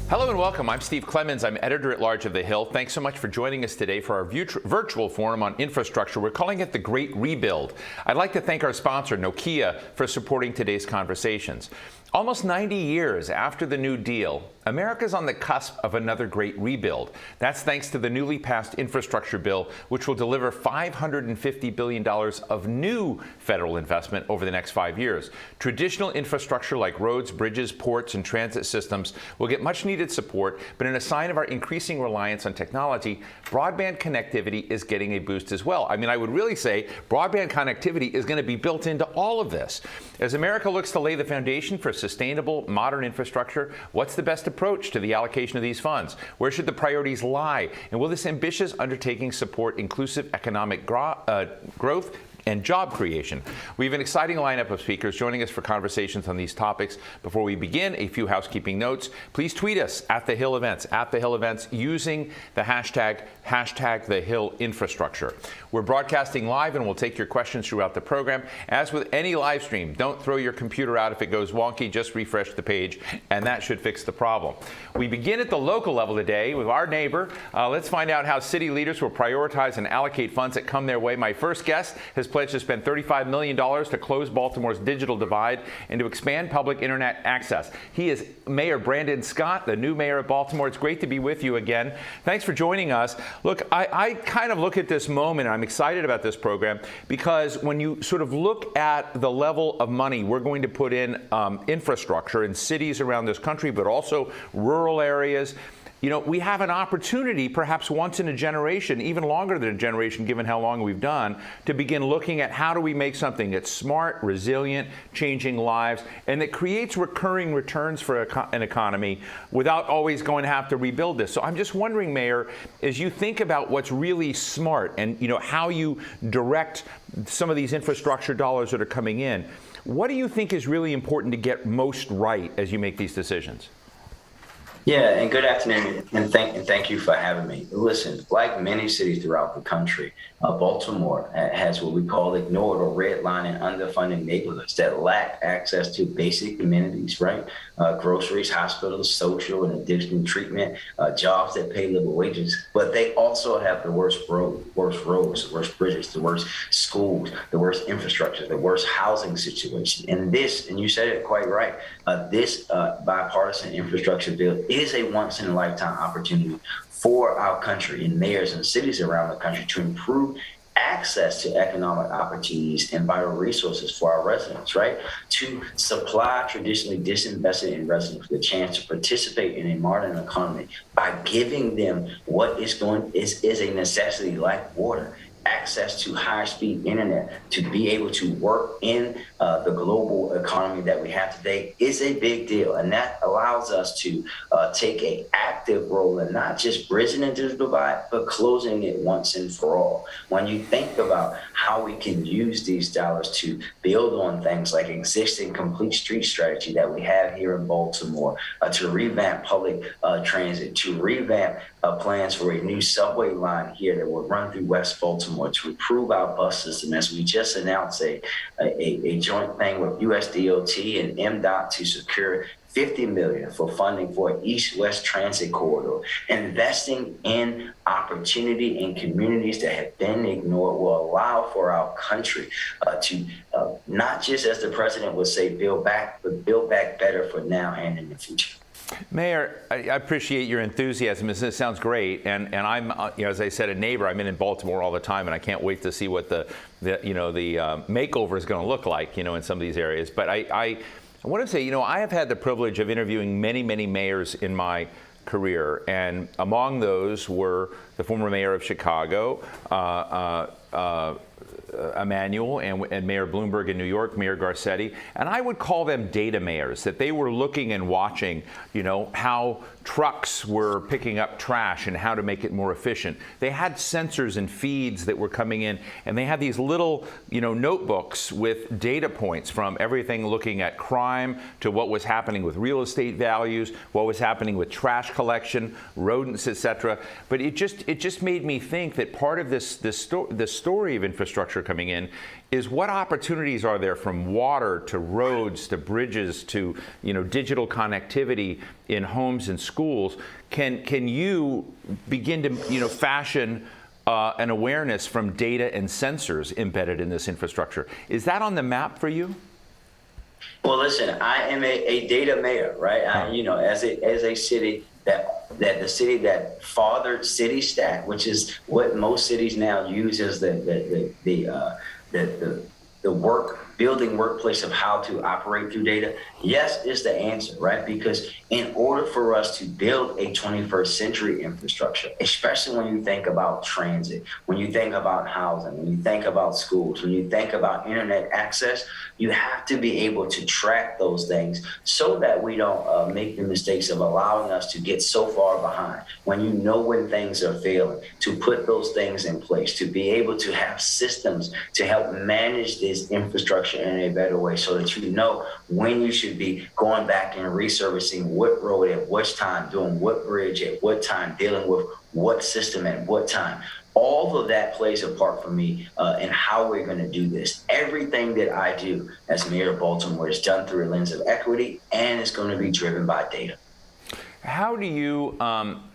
Hello and welcome. I'm Steve Clemens. I'm editor-at-large of The Hill. Thanks so much for joining us today for our virtual forum on infrastructure. We're calling it The Great Rebuild. I'd like to thank our sponsor, Nokia, for supporting today's conversations. Almost 90 years after the New Deal, America's on the cusp of another great rebuild. That's thanks to the newly passed infrastructure bill, which will deliver $550 billion of new federal investment over the next 5 years. Traditional infrastructure like roads, bridges, ports, and transit systems will get much needed support, but in a sign of our increasing reliance on technology, broadband connectivity is getting a boost as well. I mean, I would really say broadband connectivity is going to be built into all of this. As America looks to lay the foundation for sustainable, modern infrastructure, what's the best approach to the allocation of these funds? Where should the priorities lie? And will this ambitious undertaking support inclusive economic growth and job creation? We have an exciting lineup of speakers joining us for conversations on these topics. Before we begin, a few housekeeping notes. Please tweet us at The Hill Events, using the hashtag The Hill Infrastructure. We're broadcasting live and we'll take your questions throughout the program. As with any live stream, don't throw your computer out if it goes wonky. Just refresh the page and that should fix the problem. We begin at the local level today with our neighbor. Let's find out how city leaders will prioritize and allocate funds that come their way. My first guest has pledged to spend $35 million to close Baltimore's digital divide and to expand public internet access. He is Mayor Brandon Scott, the new mayor of Baltimore. It's great to be with you again. Thanks for joining us. Look, I kind of look at this moment, and I'm excited about this program, because when you sort of look at the level of money we're going to put in infrastructure in cities around this country, but also rural areas, you know, we have an opportunity, perhaps once in a generation, even longer than a generation, given how long we've done, to begin looking at how do we make something that's smart, resilient, changing lives, and that creates recurring returns for an economy without always going to have to rebuild this. So I'm just wondering, Mayor, as you think about what's really smart and, you know, how you direct some of these infrastructure dollars that are coming in, what do you think is really important to get most right as you make these decisions? Yeah, and good afternoon, and thank you for having me. Listen, like many cities throughout the country, Baltimore has what we call ignored or redlining underfunded neighborhoods that lack access to basic amenities, right? Groceries, hospitals, social and addiction treatment, jobs that pay living wages. But they also have the worst roads, the worst bridges, the worst schools, the worst infrastructure, the worst housing situation. And this, and you said it quite right, this bipartisan infrastructure bill is a once-in-a-lifetime opportunity for our country and mayors and cities around the country to improve access to economic opportunities and vital resources for our residents, right? To supply traditionally disinvested in residents the chance to participate in a modern economy by giving them what is a necessity like water, access to high-speed internet, to be able to work in the global economy that we have today is a big deal. And that allows us to take an active role in not just bridging the digital divide, but closing it once and for all. When you think about how we can use these dollars to build on things like existing complete street strategy that we have here in Baltimore, to revamp public transit, to revamp plans for a new subway line here that will run through West Baltimore, to improve our bus system, as we just announced a joint thing with USDOT and MDOT to secure $50 million for funding for an east-west transit corridor. Investing in opportunity in communities that have been ignored will allow for our country to not just, as the president would say, build back, but build back better for now and in the future. Mayor, I appreciate your enthusiasm. This sounds great, and I'm, you know, as I said, a neighbor. I'm in Baltimore all the time, and I can't wait to see what the makeover is going to look like, you know, in some of these areas. But I want to say, you know, I have had the privilege of interviewing many mayors in my career, and among those were the former mayor of Chicago, Emanuel, and Mayor Bloomberg in New York, Mayor Garcetti, and I would call them data mayors, that they were looking and watching, you know, how trucks were picking up trash and how to make it more efficient. They had sensors and feeds that were coming in, and they had these little, you know, notebooks with data points from everything looking at crime to what was happening with real estate values, what was happening with trash collection, rodents, etc. But it just made me think that part of this story of infrastructure infrastructure coming in, is what opportunities are there from water to roads to bridges to digital connectivity in homes and schools? Can you begin to fashion an awareness from data and sensors embedded in this infrastructure? Is that on the map for you? Well, listen, I am a data mayor, right? As a city that the city that fathered CityStat, which is what most cities now use as the building workplace of how to operate through data. Yes is the answer, right? Because in order for us to build a 21st century infrastructure, especially when you think about transit, when you think about housing, when you think about schools, when you think about internet access, you have to be able to track those things so that we don't make the mistakes of allowing us to get so far behind. When you know when things are failing, to put those things in place, to be able to have systems to help manage this infrastructure in a better way so that you know when you should be going back and resurfacing what road at which time, doing what bridge at what time, dealing with what system at what time. All of that plays a part for me in how we're going to do this. Everything that I do as mayor of Baltimore is done through a lens of equity and is going to be driven by data. How do you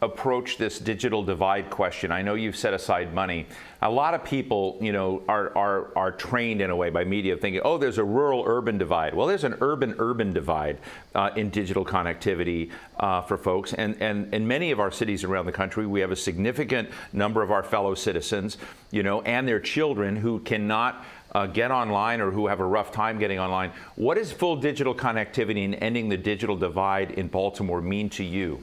approach this digital divide question? I know you've set aside money. A lot of people, are trained in a way by media thinking, oh, there's a rural-urban divide. Well, there's an urban-urban divide in digital connectivity for folks. And in many of our cities around the country, we have a significant number of our fellow citizens, and their children who cannot get online or who have a rough time getting online. What does full digital connectivity and ending the digital divide in Baltimore mean to you?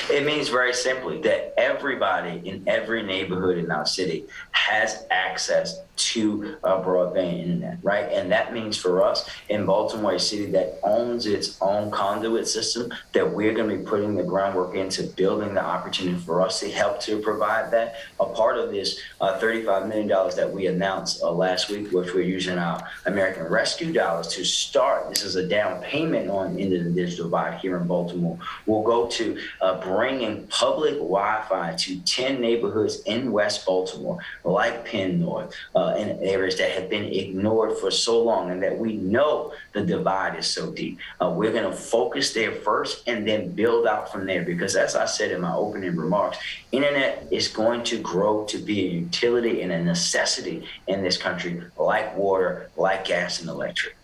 It means very simply that everybody in every neighborhood in our city has access to broadband internet, right? And that means for us in Baltimore, a city that owns its own conduit system, that we're going to be putting the groundwork into building the opportunity for us to help to provide that. A part of this $35 million that we announced last week, which we're using our American Rescue dollars to start. This is a down payment on into the digital divide here in Baltimore. We'll go to bringing public Wi-Fi to 10 neighborhoods in West Baltimore, like Penn North, in areas that have been ignored for so long and that we know the divide is so deep. We're going to focus there first and then build out from there because, as I said in my opening remarks, internet is going to grow to be a utility and a necessity in this country, like water, like gas and electric.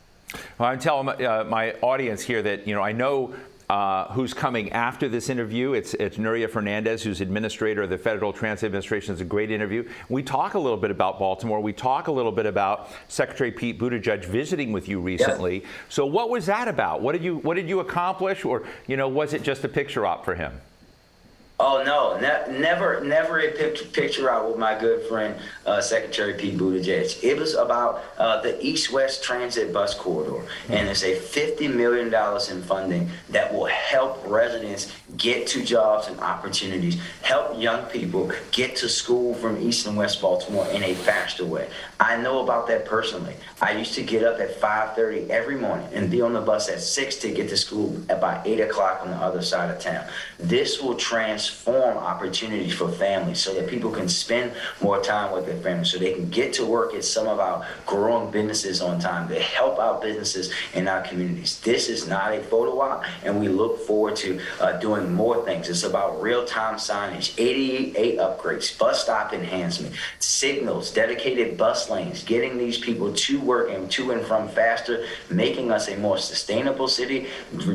Well, I'm telling my audience here that, I know who's coming after this interview. It's Nuria Fernandez, who's administrator of the Federal Transit Administration. It's a great interview. We talk a little bit about Baltimore. We talk a little bit about Secretary Pete Buttigieg visiting with you recently. Yep. So what was that about? What did you accomplish? Or, was it just a picture op for him? Oh, no, never a picture out with my good friend, Secretary Pete Buttigieg. It was about the East-West Transit Bus Corridor, and it's a $50 million in funding that will help residents get to jobs and opportunities, help young people get to school from East and West Baltimore in a faster way. I know about that personally. I used to get up at 5:30 every morning and be on the bus at 6 to get to school at about 8 o'clock on the other side of town. This will transform opportunities for families so that people can spend more time with their families, so they can get to work at some of our growing businesses on time to help out businesses in our communities. This is not a photo op, and we look forward to doing more things. It's about real-time signage, 88 upgrades, bus stop enhancement, signals, dedicated bus lanes, getting these people to work and to and from faster, making us a more sustainable city,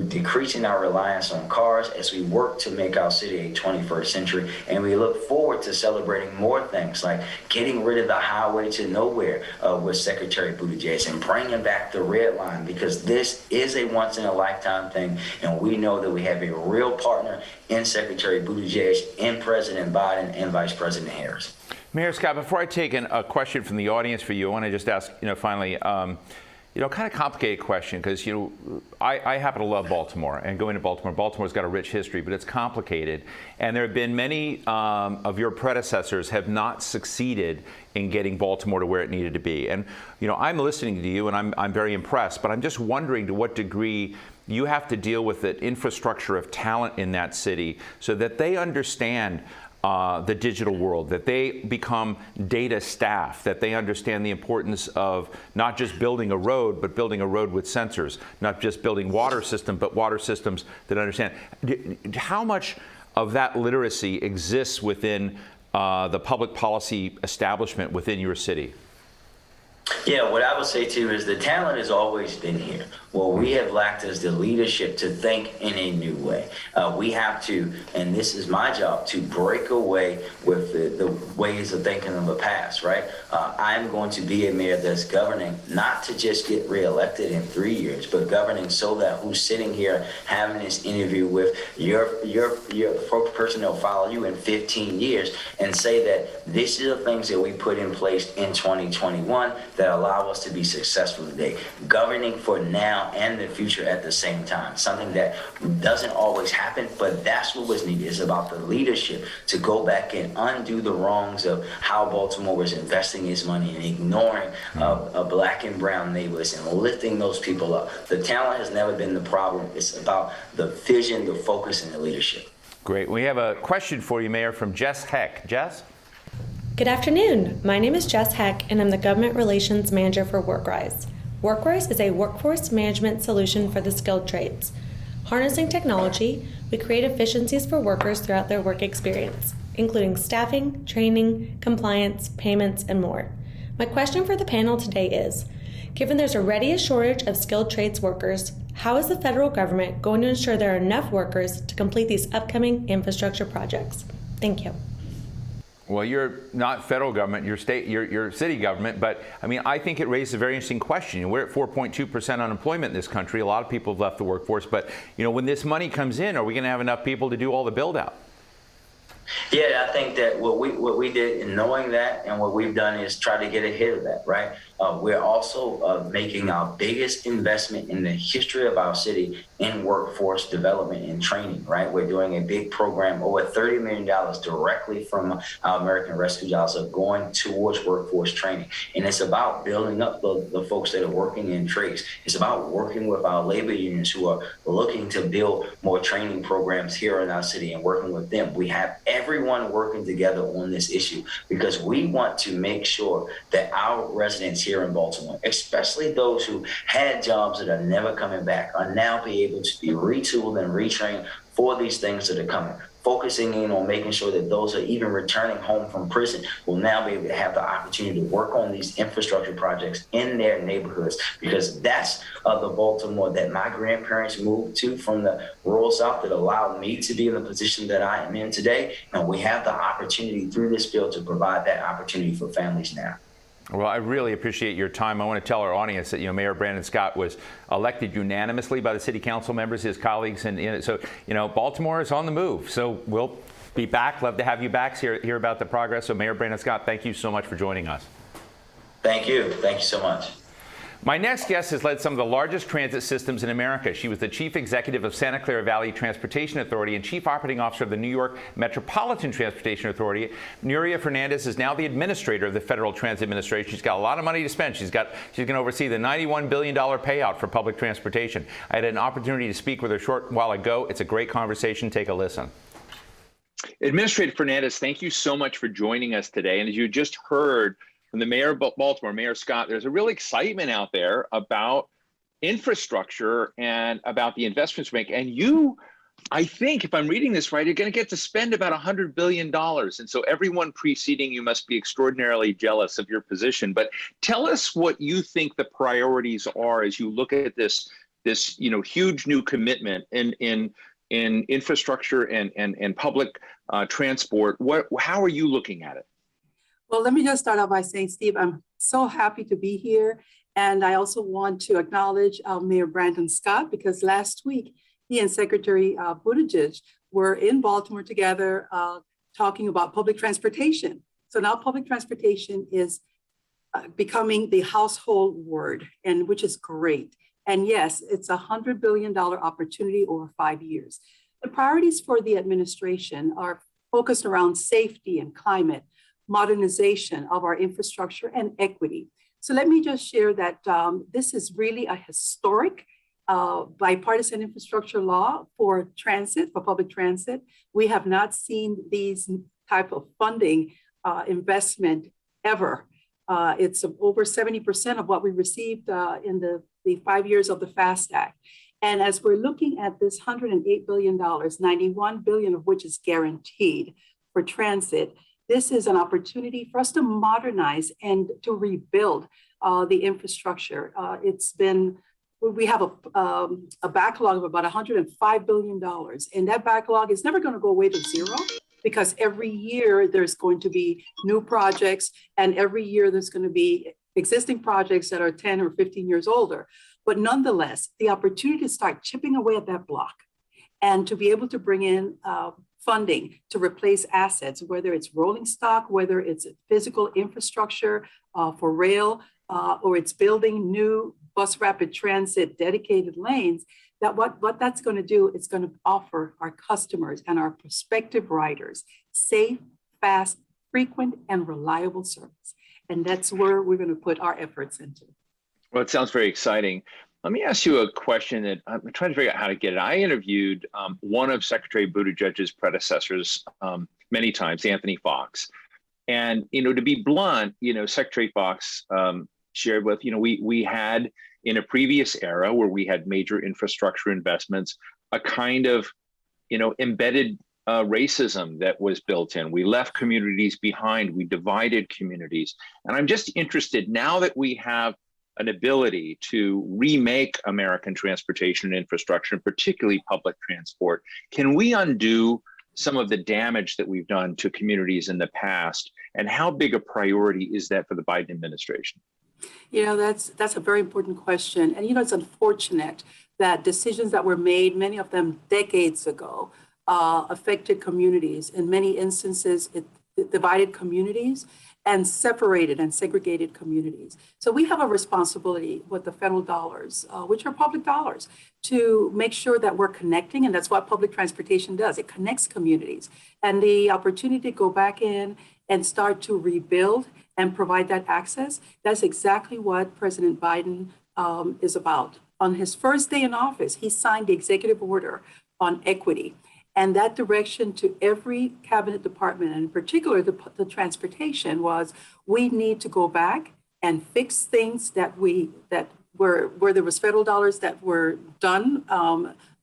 decreasing our reliance on cars as we work to make our city a 21st century. And we look forward to celebrating more things like getting rid of the highway to nowhere with Secretary Buttigieg and bringing back the red line, because this is a once-in-a-lifetime thing, and we know that we have a real partner in Secretary Buttigieg, in President Biden, and Vice President Harris. Mayor Scott, before I take a question from the audience for you, I want to just ask, finally, kind of complicated question, because, I happen to love Baltimore and going to Baltimore. Baltimore's got a rich history, but it's complicated. And there have been many of your predecessors have not succeeded in getting Baltimore to where it needed to be. And, I'm listening to you and I'm very impressed, but I'm just wondering to what degree you have to deal with the infrastructure of talent in that city so that they understand the digital world, that they become data staff, that they understand the importance of not just building a road, but building a road with sensors, not just building water system, but water systems that understand. How much of that literacy exists within the public policy establishment within your city? Yeah, what I would say to you is the talent has always been here. What we have lacked is the leadership to think in a new way. We have to, and this is my job, to break away with the ways of thinking of the past, right? I'm going to be a mayor that's governing not to just get reelected in 3 years, but governing so that who's sitting here having this interview with your person that'll follow you in 15 years and say that this is the things that we put in place in 2021 that allow us to be successful today. Governing for now and the future at the same time. Something that doesn't always happen, but that's what was needed. It's about the leadership to go back and undo the wrongs of how Baltimore was investing its money and ignoring black and brown neighborhoods and lifting those people up. The talent has never been the problem. It's about the vision, the focus, and the leadership. Great. We have a question for you, Mayor, from Jess Heck. Jess? Good afternoon. My name is Jess Heck, and I'm the Government Relations Manager for WorkRise. WorkRise is a workforce management solution for the skilled trades. Harnessing technology, we create efficiencies for workers throughout their work experience, including staffing, training, compliance, payments, and more. My question for the panel today is, given there's already a shortage of skilled trades workers, how is the federal government going to ensure there are enough workers to complete these upcoming infrastructure projects? Thank you. Well, you're not federal government, you're state, you're city government, but I mean, I think it raises a very interesting question. We're at 4.2% unemployment in this country. A lot of people have left the workforce, but when this money comes in, are we going to have enough people to do all the build out? Yeah, I think that what we did in knowing that and what we've done is try to get ahead of that, right? We're also making our biggest investment in the history of our city in workforce development and training, right? We're doing a big program, over $30 million directly from our American Rescue Dollars of going towards workforce training. And it's about building up the folks that are working in trades. It's about working with our labor unions who are looking to build more training programs here in our city and working with them. We have everyone working together on this issue because we want to make sure that our residents here in Baltimore, especially those who had jobs that are never coming back, are now be able to be retooled and retrained for these things that are coming. Focusing in on making sure that those who are even returning home from prison will now be able to have the opportunity to work on these infrastructure projects in their neighborhoods, because that's the Baltimore that my grandparents moved to from the rural South that allowed me to be in the position that I am in today. And we have the opportunity through this bill to provide that opportunity for families now. Well, I really appreciate your time. I want to tell our audience that Mayor Brandon Scott was elected unanimously by the city council members, his colleagues, and so Baltimore is on the move. So we'll be back. Love to have you back hear about the progress. So Mayor Brandon Scott, thank you so much for joining us. Thank you. Thank you so much. My next guest has led some of the largest transit systems in America. She was the chief executive of Santa Clara Valley Transportation Authority and chief operating officer of the New York Metropolitan Transportation Authority. Nuria Fernandez is now the administrator of the Federal Transit Administration. She's got a lot of money to spend. She's going to oversee the $91 billion payout for public transportation. I had an opportunity to speak with her a short while ago. It's a great conversation. Take a listen. Administrator Fernandez, thank you so much for joining us today. And as you just heard from the mayor of Baltimore, Mayor Scott, there's a real excitement out there about infrastructure and about the investments we make. And you, I think, if I'm reading this right, you're going to get to spend about $100 billion. And so everyone preceding you must be extraordinarily jealous of your position. But tell us what you think the priorities are as you look at this huge new commitment in infrastructure and public transport. How are you looking at it? Well, let me just start out by saying, Steve, I'm so happy to be here. And I also want to acknowledge Mayor Brandon Scott, because last week he and Secretary Buttigieg were in Baltimore together talking about public transportation. So now public transportation is becoming the household word, and which is great. And yes, it's a $100 billion opportunity over 5 years. The priorities for the administration are focused around safety and climate, modernization of our infrastructure, and equity. So let me just share that this is really a historic bipartisan infrastructure law for transit, for public transit. We have not seen these type of funding investment ever. It's over 70% of what we received in the 5 years of the FAST Act. And as we're looking at this $108 billion, $91 billion of which is guaranteed for transit, this is an opportunity for us to modernize and to rebuild the infrastructure. We have a backlog of about $105 billion, and that backlog is never going to go away to zero, because every year there's going to be new projects, and every year there's going to be existing projects that are 10 or 15 years older. But nonetheless, the opportunity to start chipping away at that block and to be able to bring in funding to replace assets, whether it's rolling stock, whether it's physical infrastructure for rail, or it's building new bus rapid transit dedicated lanes, that what that's going to do, it's going to offer our customers and our prospective riders safe, fast, frequent, and reliable service. And that's where we're going to put our efforts into. Well, it sounds very exciting. Let me ask you a question that I'm trying to figure out how to get it. I interviewed one of Secretary Buttigieg's predecessors many times, Anthony Fox. And, to be blunt, Secretary Fox shared with, we had in a previous era where we had major infrastructure investments, a kind of, embedded racism that was built in. We left communities behind, we divided communities. And I'm just interested, now that we have an ability to remake American transportation infrastructure, and particularly public transport, can we undo some of the damage that we've done to communities in the past? And how big a priority is that for the Biden administration? That's a very important question. And, it's unfortunate that decisions that were made, many of them decades ago, affected communities. In many instances, it divided communities and separated and segregated communities. So we have a responsibility with the federal dollars, which are public dollars, to make sure that we're connecting. And that's what public transportation does. It connects communities. And the opportunity to go back in and start to rebuild and provide that access, that's exactly what President Biden is about. On his first day in office, he signed the executive order on equity. And that direction to every cabinet department, and in particular the transportation, was we need to go back and fix things that where there was federal dollars that were done,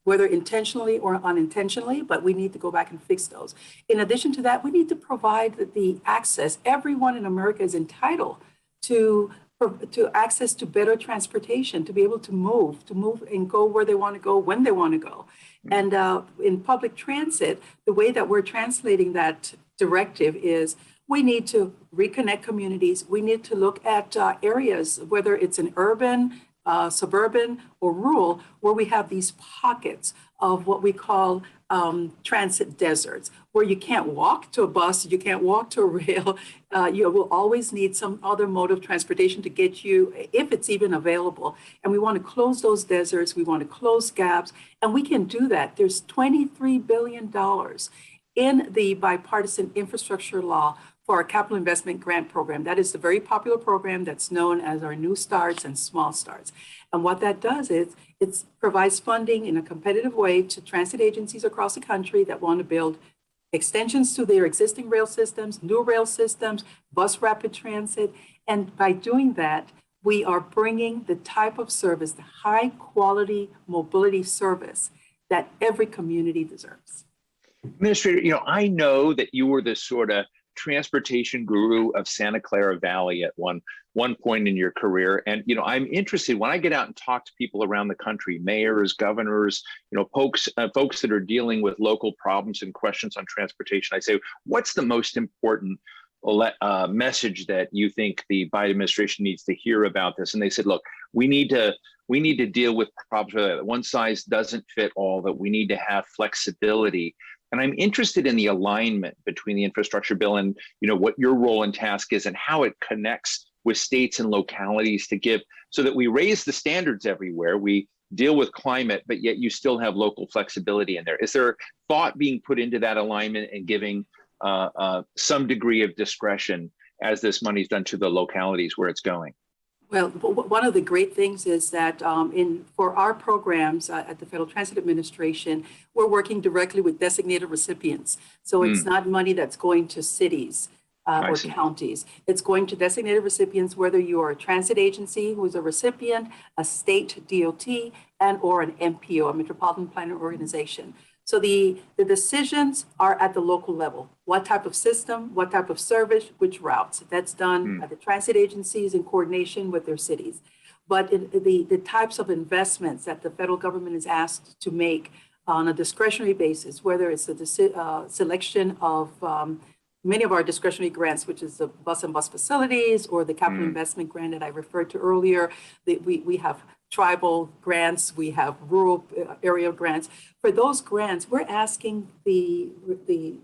whether intentionally or unintentionally, but we need to go back and fix those. In addition to that, we need to provide the access. Everyone in America is entitled to access to better transportation, to be able to move and go where they want to go, when they want to go. And in public transit, the way that we're translating that directive is we need to reconnect communities. We need to look at areas, whether it's an urban, suburban, or rural, where we have these pockets of what we call transit deserts, where you can't walk to a bus, you can't walk to a rail. You will always need some other mode of transportation to get you, if it's even available. And we want to close those deserts. We want to close gaps. And we can do that. There's $23 billion in the bipartisan infrastructure law for our capital investment grant program. That is the very popular program that's known as our New Starts and Small Starts. And what that does is it provides funding in a competitive way to transit agencies across the country that want to build extensions to their existing rail systems, new rail systems, bus rapid transit. And by doing that, we are bringing the type of service, the high quality mobility service that every community deserves. Administrator, I know that you were this sort of transportation guru of Santa Clara Valley at one point in your career. And, I'm interested when I get out and talk to people around the country, mayors, governors, folks that are dealing with local problems and questions on transportation. I say, what's the most important message that you think the Biden administration needs to hear about this? And they said, look, we need to deal with problems. One size doesn't fit all, that we need to have flexibility. And I'm interested in the alignment between the infrastructure bill and, what your role and task is and how it connects with states and localities to give, so that we raise the standards everywhere. We deal with climate, but yet you still have local flexibility in there. Is there thought being put into that alignment and giving some degree of discretion as this money's done to the localities where it's going? Well, one of the great things is that for our programs at the Federal Transit Administration, we're working directly with designated recipients. So it's not money that's going to cities or counties. It's going to designated recipients, whether you are a transit agency who's a recipient, a state DOT, and or an MPO, a Metropolitan Planning Organization. So the decisions are at the local level. What type of system, what type of service, which routes. That's done at the transit agencies in coordination with their cities. But the types of investments that the federal government is asked to make on a discretionary basis, whether it's the selection of many of our discretionary grants, which is the bus and bus facilities or the capital investment grant that I referred to earlier, we have tribal grants, we have rural area grants. For those grants, we're asking the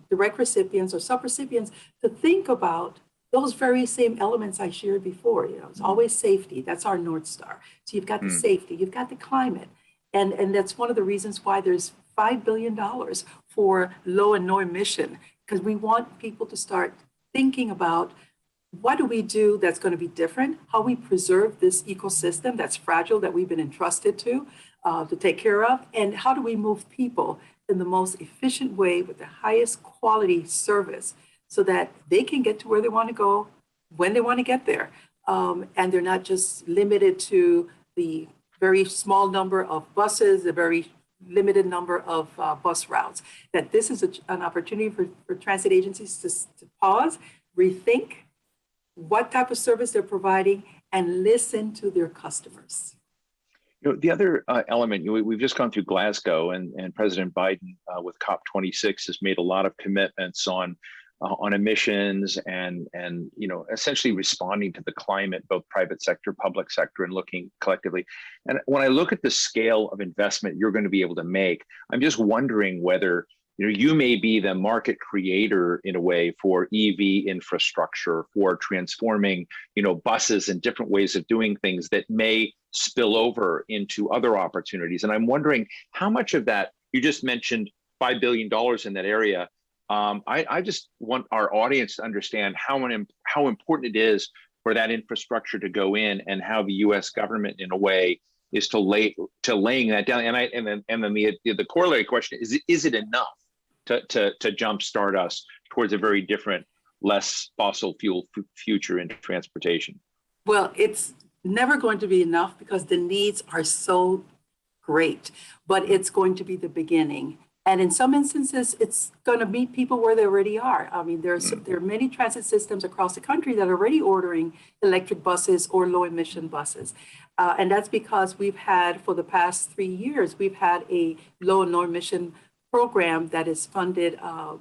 direct recipients or subrecipients to think about those very same elements I shared before. It's always safety. That's our North Star. So you've got the safety, you've got the climate. And that's one of the reasons why there's $5 billion for low and no emission, because we want people to start thinking about what do we do that's going to be different, how we preserve this ecosystem that's fragile that we've been entrusted to take care of, and how do we move people in the most efficient way with the highest quality service so that they can get to where they want to go when they want to get there. And they're not just limited to the very small number of buses, the very limited number of bus routes, that this is an opportunity for transit agencies to pause, rethink what type of service they're providing, and listen to their customers. The other element, we've just gone through Glasgow, and President Biden with COP26 has made a lot of commitments on emissions and essentially responding to the climate, both private sector, public sector, and looking collectively. And when I look at the scale of investment you're going to be able to make, I'm just wondering whether you may be the market creator in a way for EV infrastructure, for transforming, buses and different ways of doing things that may spill over into other opportunities. And I'm wondering how much of that, you just mentioned $5 billion in that area. I just want our audience to understand how important it is for that infrastructure to go in, and how the U.S. government, in a way, is laying that down. And then the corollary question is it enough to jumpstart us towards a very different, less fossil fuel future in transportation? Well, it's never going to be enough because the needs are so great, but it's going to be the beginning. And in some instances, it's going to meet people where they already are. I mean, there are many transit systems across the country that are already ordering electric buses or low emission buses. And that's because we've had, for the past 3 years, we've had a low and no emission program that is funded on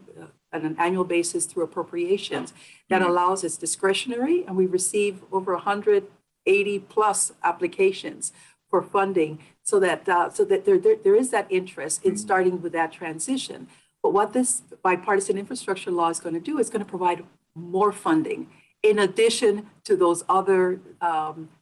an annual basis through appropriations that allows us discretionary, and we receive over 180 plus applications for funding, so that there is that interest in starting with that transition. But what this bipartisan infrastructure law is going to do is going to provide more funding in addition to those other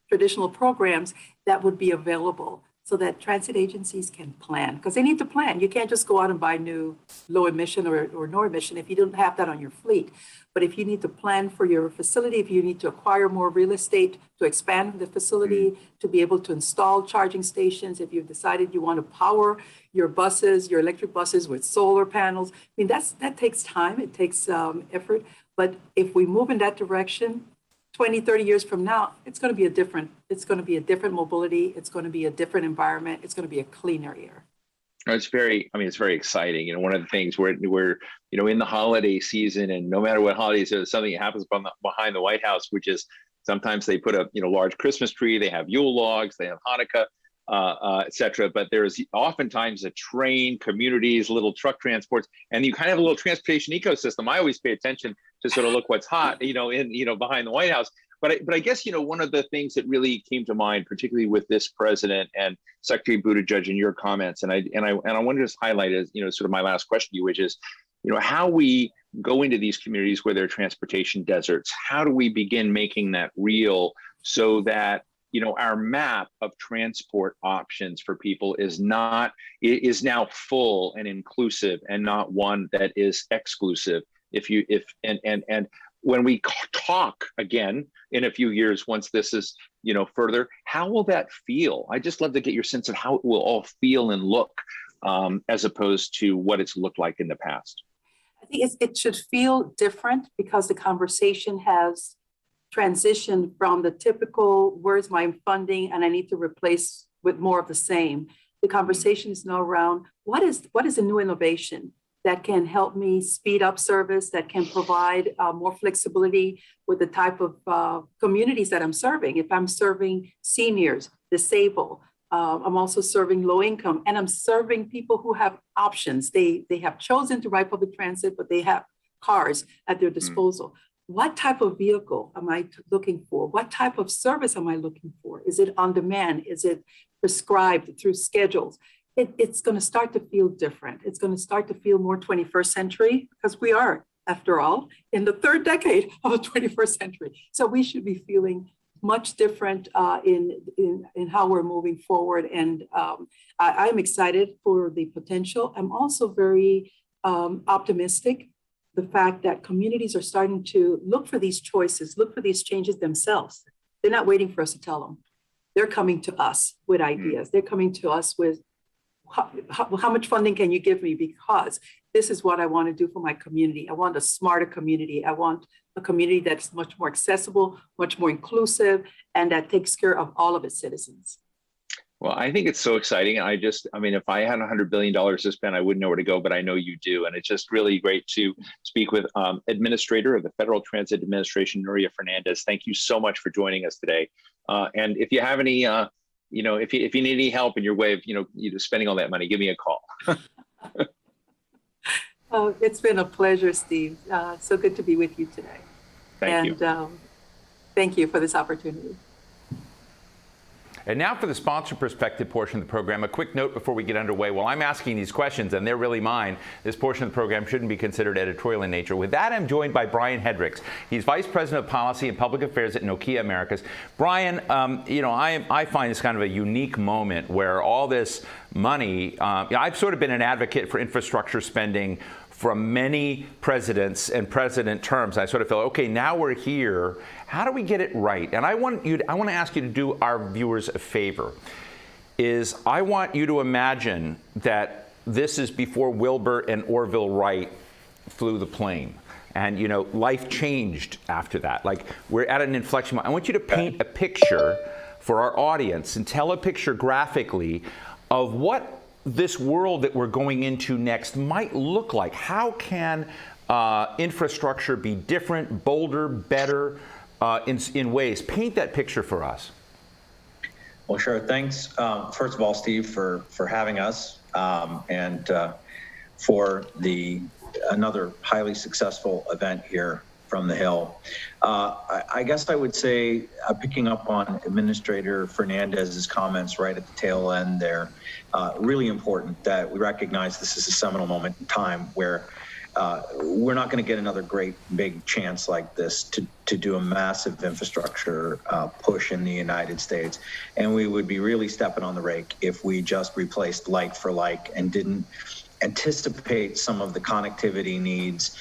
traditional programs that would be available, so that transit agencies can plan, because they need to plan. You can't just go out and buy new low emission or no emission if you don't have that on your fleet. But if you need to plan for your facility, if you need to acquire more real estate to expand the facility, to be able to install charging stations, if you've decided you want to power your buses, your electric buses with solar panels, I mean, that takes time, it takes effort. But if we move in that direction, 20, 30 years from now, it's going to be a different mobility. It's going to be a different environment. It's going to be a cleaner air. It's very exciting. One of the things we're in the holiday season, and no matter what holidays, there's something that happens behind the White House, which is sometimes they put a large Christmas tree, they have Yule logs, they have Hanukkah, et cetera. But there's oftentimes a train, communities, little truck transports, and you kind of have a little transportation ecosystem. I always pay attention to sort of look what's hot, behind the White House. But I guess, one of the things that really came to mind, particularly with this president and Secretary Buttigieg in your comments, and I want to just highlight as, sort of my last question to you, which is, how we go into these communities where there are transportation deserts. How do we begin making that real so that, our map of transport options for people is now full and inclusive, and not one that is exclusive. And when we talk again in a few years, once this is, further, how will that feel? I just love to get your sense of how it will all feel and look, as opposed to what it's looked like in the past. I think it should feel different because the conversation has transitioned from the typical where's my funding and I need to replace with more of the same. The conversation is now around what is a new innovation that can help me speed up service, that can provide more flexibility with the type of communities that I'm serving. If I'm serving seniors, disabled, I'm also serving low income, and I'm serving people who have options. They have chosen to ride public transit, but they have cars at their disposal. What type of vehicle am I looking for? What type of service am I looking for? Is it on demand? Is it prescribed through schedules? It's going to start to feel different. It's going to start to feel more 21st century because we are, after all, in the third decade of the 21st century. So we should be feeling much different in how we're moving forward. And I'm excited for the potential. I'm also very optimistic. The fact that communities are starting to look for these choices, look for these changes themselves. They're not waiting for us to tell them. They're coming to us with ideas. They're coming to us with how much funding can you give me? Because this is what I want to do for my community. I want a smarter community. I want a community that's much more accessible, much more inclusive, and that takes care of all of its citizens. Well, I think it's so exciting. If I had $100 billion to spend, I wouldn't know where to go, but I know you do. And it's just really great to speak with Administrator of the Federal Transit Administration, Nuria Fernandez. Thank you so much for joining us today. And if you have any, if you need any help in your way of, spending all that money, give me a call. Oh, it's been a pleasure, Steve. So good to be with you today. Thank you. Thank you for this opportunity. And now for the sponsor perspective portion of the program, a quick note before we get underway. While I'm asking these questions, and they're really mine, this portion of the program shouldn't be considered editorial in nature. With that, I'm joined by Brian Hedricks. He's Vice President of Policy and Public Affairs at Nokia Americas. Brian, I find this kind of a unique moment where all this money, I've sort of been an advocate for infrastructure spending from many presidents and president terms. I sort of feel, okay, now we're here. How do we get it right? And I want to ask you to do our viewers a favor. I want you to imagine that this is before Wilbur and Orville Wright flew the plane. And, life changed after that. Like, we're at an inflection point. I want you to paint a picture for our audience and tell a picture graphically of what this world that we're going into next might look like. How can infrastructure be different, bolder, better in ways? Paint that picture for us. Well, sure. Thanks, first of all, Steve, for having us and for another highly successful event here from the Hill. I guess I would say, picking up on Administrator Fernandez's comments right at the tail end there, really important that we recognize this is a seminal moment in time where we're not going to get another great big chance like this to do a massive infrastructure push in the United States. And we would be really stepping on the rake if we just replaced like for like and didn't anticipate some of the connectivity needs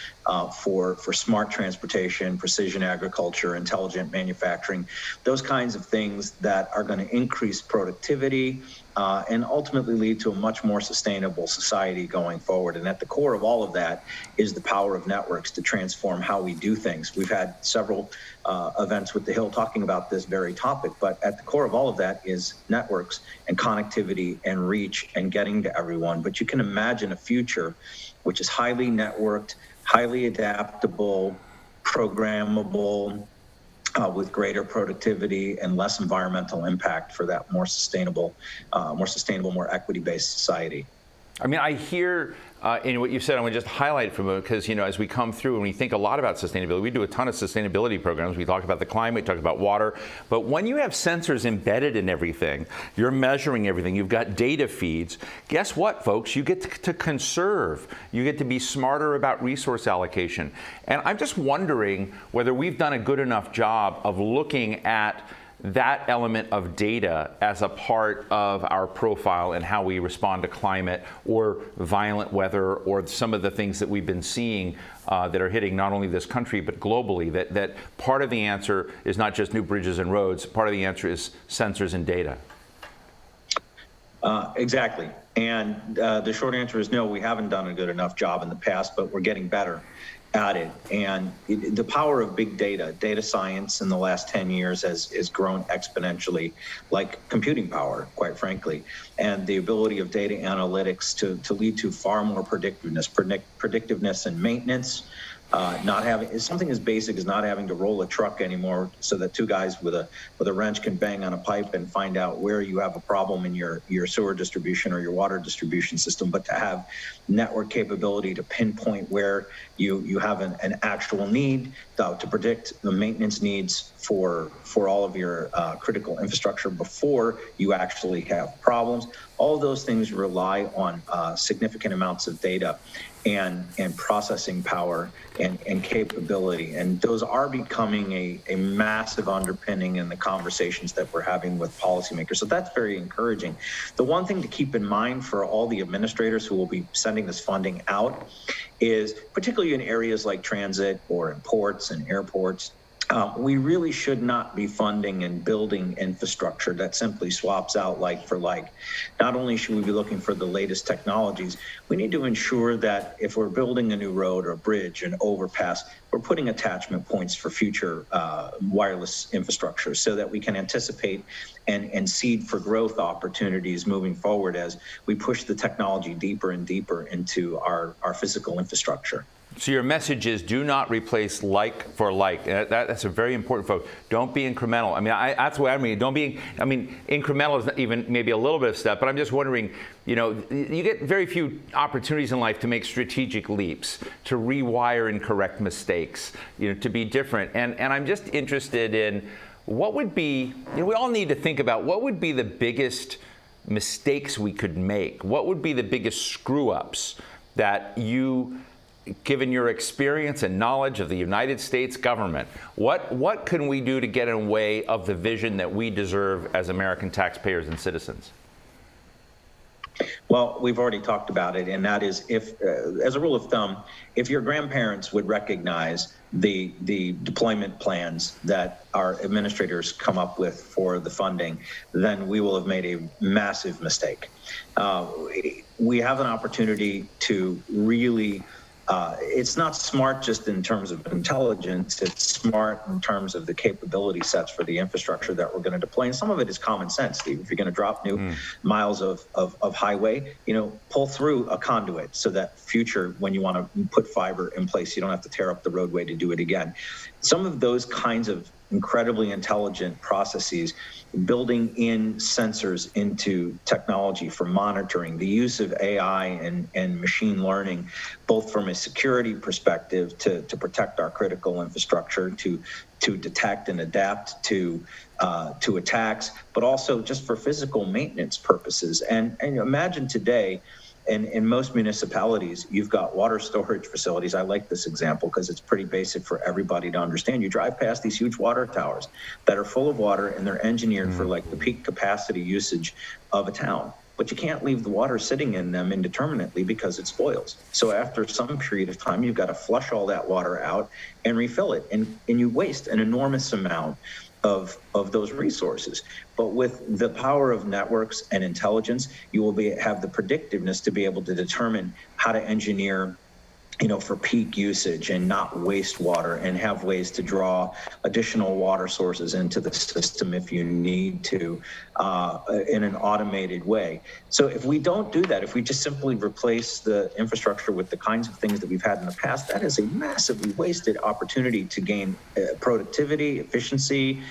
for smart transportation, precision agriculture, intelligent manufacturing, those kinds of things that are going to increase productivity and ultimately lead to a much more sustainable society going forward. And at the core of all of that is the power of networks to transform how we do things. We've had several events with the Hill talking about this very topic, but at the core of all of that is networks and connectivity and reach and getting to everyone. But you can imagine a future which is highly networked, highly adaptable, programmable, with greater productivity and less environmental impact for that more sustainable, more equity-based society. I mean, I hear in what you said, I'm going to just highlight it from it because, as we come through and we think a lot about sustainability, we do a ton of sustainability programs. We talk about the climate, we talk about water. But when you have sensors embedded in everything, you're measuring everything, you've got data feeds. Guess what, folks? You get to conserve. You get to be smarter about resource allocation. And I'm just wondering whether we've done a good enough job of looking at that element of data as a part of our profile and how we respond to climate or violent weather or some of the things that we've been seeing that are hitting not only this country but globally, that part of the answer is not just new bridges and roads, part of the answer is sensors and data? Exactly. And the short answer is no, we haven't done a good enough job in the past, but we're getting better at it. And the power of big data science in the last 10 years has grown exponentially, like computing power, quite frankly. And the ability of data analytics to lead to far more predictiveness and maintenance. Not having something as basic as not having to roll a truck anymore, so that two guys with a wrench can bang on a pipe and find out where you have a problem in your sewer distribution or your water distribution system, but to have network capability to pinpoint where you have an actual need, to predict the maintenance needs for all of your critical infrastructure before you actually have problems. All of those things rely on significant amounts of data and processing power and capability. And those are becoming a massive underpinning in the conversations that we're having with policymakers. So that's very encouraging. The one thing to keep in mind for all the administrators who will be sending this funding out is, particularly in areas like transit or in ports and airports, we really should not be funding and building infrastructure that simply swaps out like for like. Not only should we be looking for the latest technologies, we need to ensure that if we're building a new road or bridge, an overpass, we're putting attachment points for future wireless infrastructure so that we can anticipate and seed for growth opportunities moving forward as we push the technology deeper and deeper into our physical infrastructure. So your message is do not replace like for like. That's a very important focus. Don't be incremental. I mean, that's what I mean. Incremental is even maybe a little bit of step, but I'm just wondering, you get very few opportunities in life to make strategic leaps, to rewire and correct mistakes, to be different. And I'm just interested in what would be, we all need to think about what would be the biggest mistakes we could make? What would be the biggest screw-ups that you, given your experience and knowledge of the United States government, what can we do to get in the way of the vision that we deserve as American taxpayers and citizens? Well, we've already talked about it, and that is, if, as a rule of thumb, if your grandparents would recognize the deployment plans that our administrators come up with for the funding, then we will have made a massive mistake. We have an opportunity to really it's not smart just in terms of intelligence, it's smart in terms of the capability sets for the infrastructure that we're going to deploy. And some of it is common sense, Steve. If you're going to drop new miles of highway, pull through a conduit so that future, when you want to put fiber in place, you don't have to tear up the roadway to do it again. Some of those kinds of incredibly intelligent processes, building in sensors into technology for monitoring, the use of AI and machine learning, both from a security perspective to protect our critical infrastructure, to detect and adapt to attacks, but also just for physical maintenance purposes. And imagine today, in most municipalities, you've got water storage facilities. I like this example because it's pretty basic for everybody to understand. You drive past these huge water towers that are full of water, and they're engineered for like the peak capacity usage of a town. But you can't leave the water sitting in them indeterminately because it spoils. So after some period of time, you've got to flush all that water out and refill it. And you waste an enormous amount of those resources. But with the power of networks and intelligence, you will have the predictiveness to be able to determine how to engineer for peak usage and not waste water, and have ways to draw additional water sources into the system if you need to in an automated way. So if we don't do that, if we just simply replace the infrastructure with the kinds of things that we've had in the past, that is a massively wasted opportunity to gain productivity, efficiency.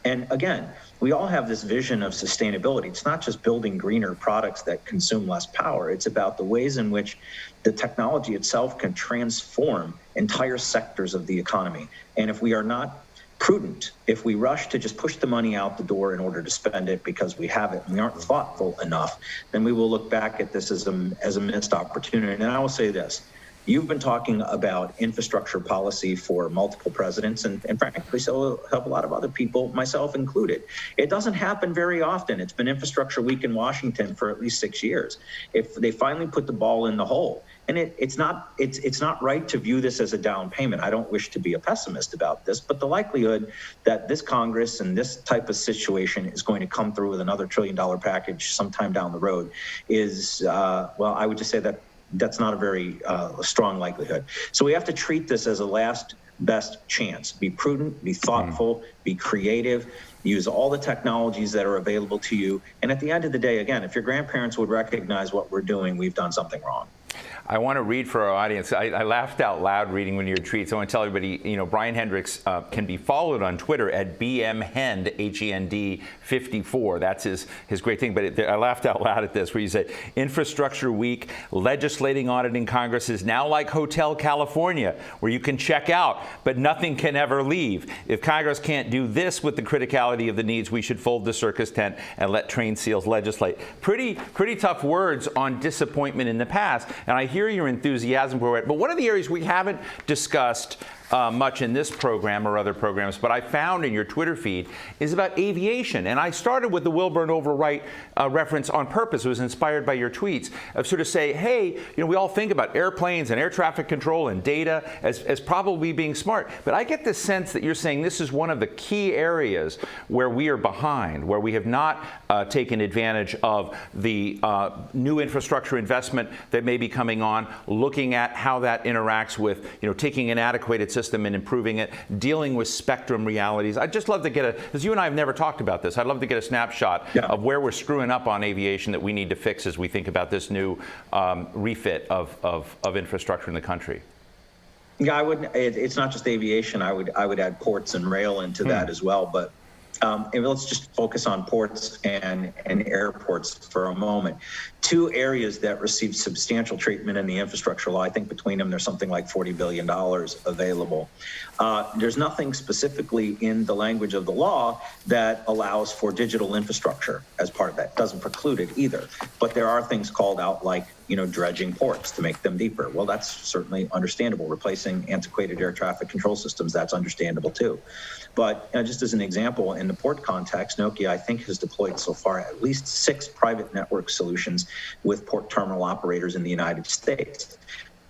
And again, we all have this vision of sustainability. It's not just building greener products that consume less power. It's about the ways in which the technology itself can transform entire sectors of the economy. And if we are not prudent, if we rush to just push the money out the door in order to spend it because we have it and we aren't thoughtful enough, then we will look back at this as a missed opportunity. And I will say this, You've been talking about infrastructure policy for multiple presidents, and frankly, so have a lot of other people, myself included. It doesn't happen very often. It's been Infrastructure Week in Washington for at least 6 years. If they finally put the ball in the hole, and it's not right to view this as a down payment. I don't wish to be a pessimist about this, but the likelihood that this Congress and this type of situation is going to come through with another $1 trillion package sometime down the road is, well, I would just say that that's not a very strong likelihood. So we have to treat this as a last best chance. Be prudent, be thoughtful, be creative, use all the technologies that are available to you. And at the end of the day, again, if your grandparents would recognize what we're doing, we've done something wrong. I want to read for our audience. I laughed out loud reading one of your tweets. I want to tell everybody, Brian Hendricks can be followed on Twitter at BMHend, H-E-N-D 54. That's his great thing. But I laughed out loud at this, where you said, Infrastructure Week, legislating audit in Congress is now like Hotel California, where you can check out, but nothing can ever leave. If Congress can't do this with the criticality of the needs, we should fold the circus tent and let trained seals legislate. Pretty tough words on disappointment in the past. And I hear your enthusiasm for it, but one of the areas we haven't discussed much in this program or other programs, but I found in your Twitter feed is about aviation. And I started with the Wilburn Overwrite reference on purpose. It was inspired by your tweets of sort of say, hey, we all think about airplanes and air traffic control and data as probably being smart. But I get the sense that you're saying this is one of the key areas where we are behind, where we have not taken advantage of the new infrastructure investment that may be coming on, looking at how that interacts with, taking an antiquated system and improving it, dealing with spectrum realities. I'd just love to get because you and I have never talked about this, I'd love to get a snapshot of where we're screwing up on aviation that we need to fix as we think about this new refit of infrastructure in the country. Yeah, I would. It's not just aviation. I would add ports and rail into that as well. But and let's just focus on ports and airports for a moment. Two areas that receive substantial treatment in the infrastructure law. I think between them, there's something like $40 billion available. There's nothing specifically in the language of the law that allows for digital infrastructure as part of that. Doesn't preclude it either. But there are things called out like, dredging ports to make them deeper. Well, that's certainly understandable. Replacing antiquated air traffic control systems, that's understandable too. But just as an example, in the port context, Nokia, I think, has deployed so far at least 6 private network solutions with port terminal operators in the United States.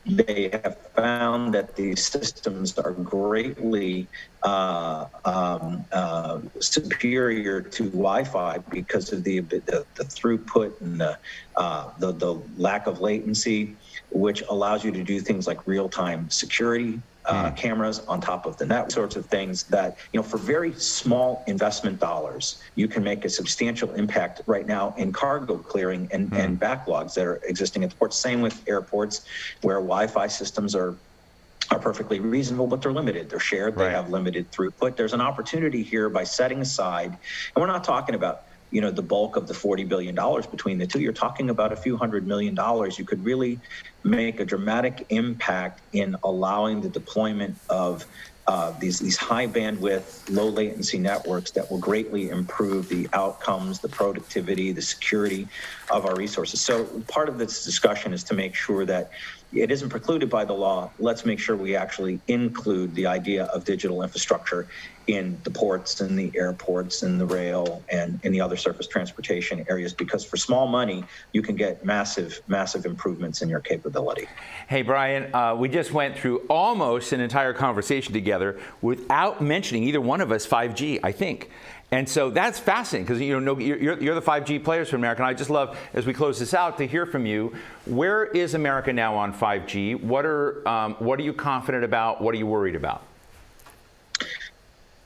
They have found that these systems are greatly superior to Wi-Fi because of the throughput and the lack of latency, which allows you to do things like real-time security cameras on top of the network, sorts of things that, for very small investment dollars, you can make a substantial impact right now in cargo clearing and backlogs that are existing at the ports. Same with airports, where Wi-Fi systems are perfectly reasonable, but they're limited. They're shared. They have limited throughput. There's an opportunity here by setting aside, and we're not talking about the bulk of the $40 billion between the two. You're talking about a few $100 million. You could really make a dramatic impact in allowing the deployment of these high bandwidth, low latency networks that will greatly improve the outcomes, the productivity, the security of our resources. So part of this discussion is to make sure that it isn't precluded by the law. Let's make sure we actually include the idea of digital infrastructure in the ports and the airports and the rail and in the other surface transportation areas, because for small money, you can get massive improvements in your capability. Hey, Brian, we just went through almost an entire conversation together without mentioning either one of us 5G, I think. And so that's fascinating because you're the 5G players from America. And I just love, as we close this out, to hear from you. Where is America now on 5G? What are you confident about? What are you worried about?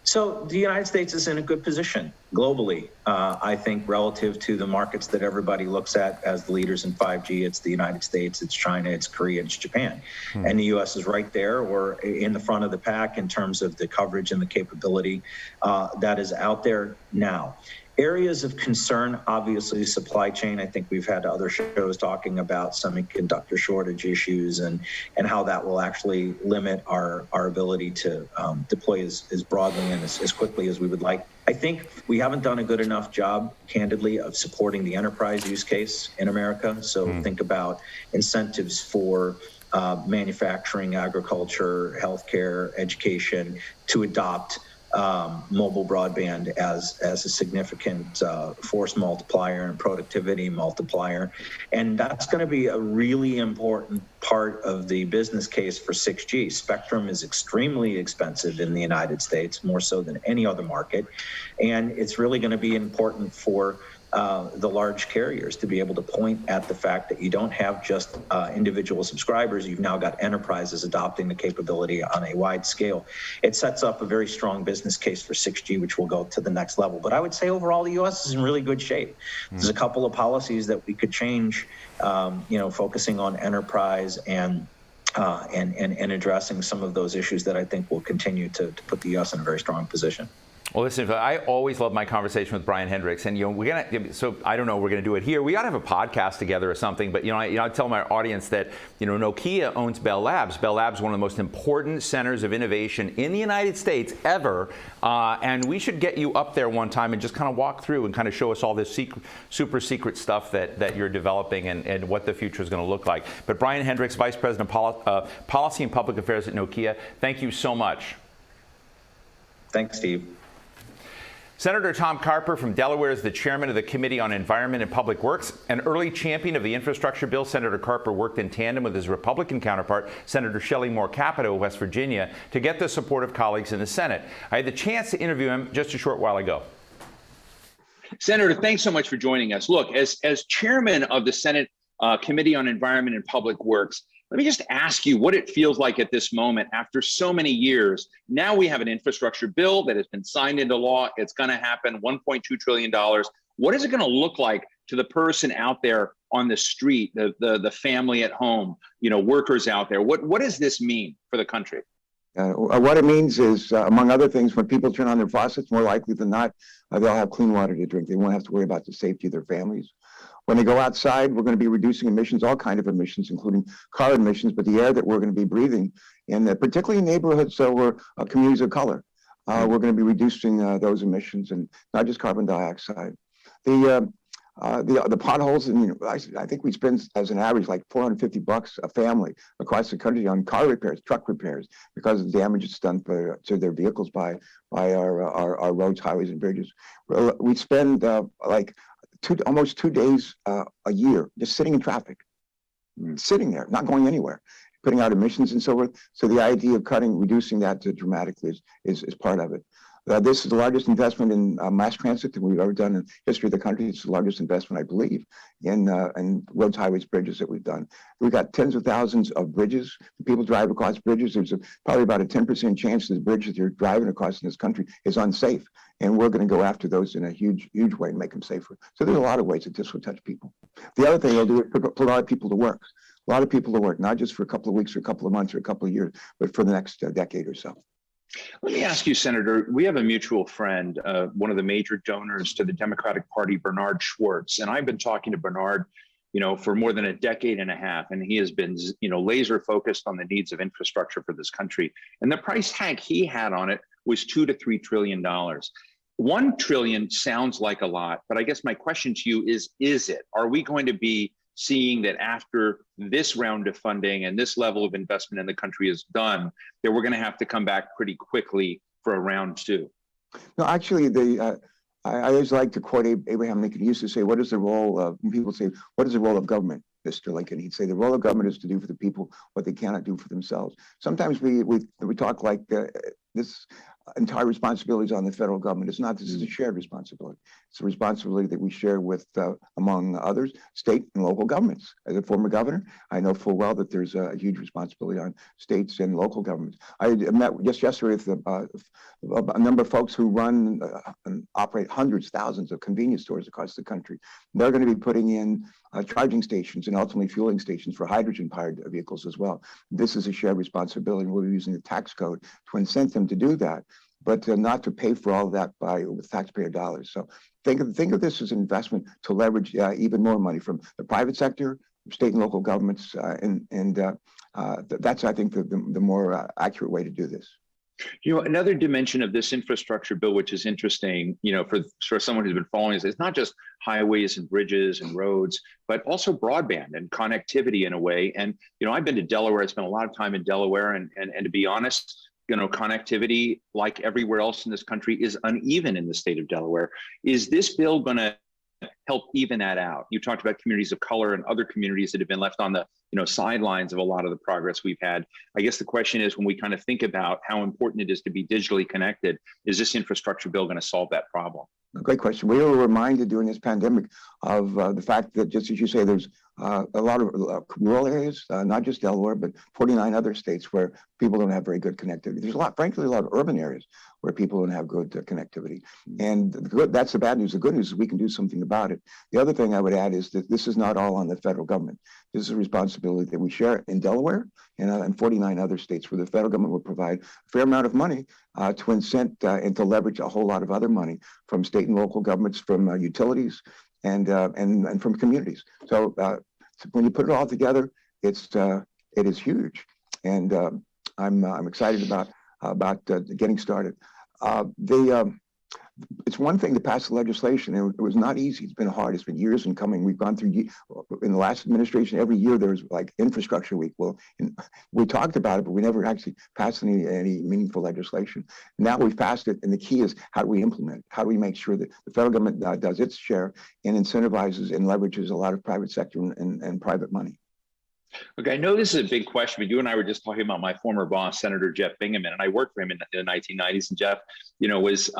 So the United States is in a good position globally, I think, relative to the markets that everybody looks at as the leaders in 5G. It's the United States, it's China, it's Korea, it's Japan. And the U.S. is right there. We're in the front of the pack in terms of the coverage and the capability that is out there now. Areas of concern, obviously, supply chain. I think we've had other shows talking about semiconductor shortage issues and how that will actually limit our ability to deploy as broadly and as quickly as we would like. I think we haven't done a good enough job, candidly, of supporting the enterprise use case in America. So think about incentives for manufacturing, agriculture, healthcare, education to adopt mobile broadband as a significant force multiplier and productivity multiplier. And that's going to be a really important part of the business case for 6G. Spectrum is extremely expensive in the United States, more so than any other market. And it's really going to be important for the large carriers to be able to point at the fact that you don't have just individual subscribers, you've now got enterprises adopting the capability on a wide scale. It sets up a very strong business case for 6G, which will go to the next level. But I would say overall, the U.S. is in really good shape. There's a couple of policies that we could change, focusing on enterprise and addressing some of those issues that I think will continue to put the U.S. in a very strong position. Well, listen, I always love my conversation with Brian Hendricks, and so I don't know, we're gonna do it here. We ought to have a podcast together or something. But I tell my audience that Nokia owns Bell Labs. Bell Labs is one of the most important centers of innovation in the United States ever, and we should get you up there one time and just kind of walk through and kind of show us all this super secret stuff that you're developing and what the future is going to look like. But Brian Hendricks, Vice President of Policy and Public Affairs at Nokia, thank you so much. Thanks, Steve. Senator Tom Carper from Delaware is the chairman of the Committee on Environment and Public Works. An early champion of the infrastructure bill, Senator Carper worked in tandem with his Republican counterpart, Senator Shelley Moore Capito of West Virginia, to get the support of colleagues in the Senate. I had the chance to interview him just a short while ago. Senator, thanks so much for joining us. Look, as chairman of the Senate Committee on Environment and Public Works, let me just ask you what it feels like at this moment after so many years. Now we have an infrastructure bill that has been signed into law. It's going to happen, $1.2 trillion. What is it going to look like to the person out there on the street, the family at home, workers out there? What does this mean for the country? What it means is, among other things, when people turn on their faucets, more likely than not, they'll have clean water to drink. They won't have to worry about the safety of their families. When they go outside, we're going to be reducing emissions, all kinds of emissions, including car emissions, but the air that we're going to be breathing, and particularly in neighborhoods where communities of color, we're going to be reducing those emissions, and not just carbon dioxide. The potholes, and I think we spend as an average like $450 a family across the country on car repairs, truck repairs, because of the damage it's done to their vehicles by our roads, highways, and bridges. We spend almost 2 days a year just sitting in traffic, sitting there, not going anywhere, putting out emissions and so forth. So the idea of reducing that dramatically is part of it. This is the largest investment in mass transit that we've ever done in the history of the country. It's the largest investment, I believe, in roads, highways, bridges that we've done. We've got tens of thousands of bridges. People drive across bridges. There's probably about a 10% chance that the bridge that you're driving across in this country is unsafe. And we're going to go after those in a huge way and make them safer. So there's a lot of ways that this will touch people. The other thing it'll do is put a lot of people to work. A lot of people to work, not just for a couple of weeks or a couple of months or a couple of years, but for the next decade or so. Let me ask you, Senator, we have a mutual friend, one of the major donors to the Democratic Party, Bernard Schwartz. And I've been talking to Bernard, for more than a decade and a half, and he has been, laser focused on the needs of infrastructure for this country. And the price tag he had on it was $2 to $3 trillion. $1 trillion sounds like a lot, but I guess my question to you is it? Are we going to be seeing that after this round of funding and this level of investment in the country is done, that we're going to have to come back pretty quickly for a round two? No, actually, I always like to quote Abraham Lincoln. He used to say, what is the role of, when people say, what is the role of government, Mr. Lincoln? He'd say, the role of government is to do for the people what they cannot do for themselves. Sometimes we talk like this entire responsibility is on the federal government. It's not. This is a shared responsibility. It's a responsibility that we share with, among others, state and local governments. As a former governor, I know full well that there's a huge responsibility on states and local governments. I met just yesterday with a number of folks who run and operate hundreds, thousands of convenience stores across the country. They're going to be putting in charging stations and ultimately fueling stations for hydrogen-powered vehicles as well. This is a shared responsibility, and we'll be using the tax code to incent them to do that, but not to pay for all of that with taxpayer dollars. So think of this as an investment to leverage even more money from the private sector, state and local governments, and that's, I think, the more accurate way to do this. You know, another dimension of this infrastructure bill, which is interesting, you know, for someone who's been following this, it's not just highways and bridges and roads, but also broadband and connectivity in a way. And, you know, I've been to Delaware. I spent a lot of time in Delaware. And to be honest, you know, connectivity, like everywhere else in this country, is uneven in the state of Delaware. Is this bill going to help even that out? You talked about communities of color and other communities that have been left on the, you know, sidelines of a lot of the progress we've had. I guess the question is, when we kind of think about how important it is to be digitally connected, is this infrastructure bill going to solve that problem? Great question. We were reminded during this pandemic of the fact that, just as you say, there's a lot of rural areas, not just Delaware, but 49 other states where people don't have very good connectivity. There's frankly, a lot of urban areas where people don't have good connectivity. And that's the bad news. The good news is we can do something about it. The other thing I would add is that this is not all on the federal government. This is a responsibility that we share in Delaware and 49 other states, where the federal government will provide a fair amount of money to incent and to leverage a whole lot of other money from state and local governments, from utilities, and from communities. So when you put it all together, it is huge, and I'm excited about getting started. It's one thing to pass the legislation, and it was not easy. It's been hard. It's been years in coming. We've gone through, in the last administration, every year there was like infrastructure week. Well, we talked about it, but we never actually passed any meaningful legislation. Now we've passed it, and the key is, how do we implement it? How do we make sure that the federal government does its share and incentivizes and leverages a lot of private sector and private money? Okay, I know this is a big question, but you and I were just talking about my former boss, Senator Jeff Bingaman, and I worked for him in the 1990s. And Jeff, you know, was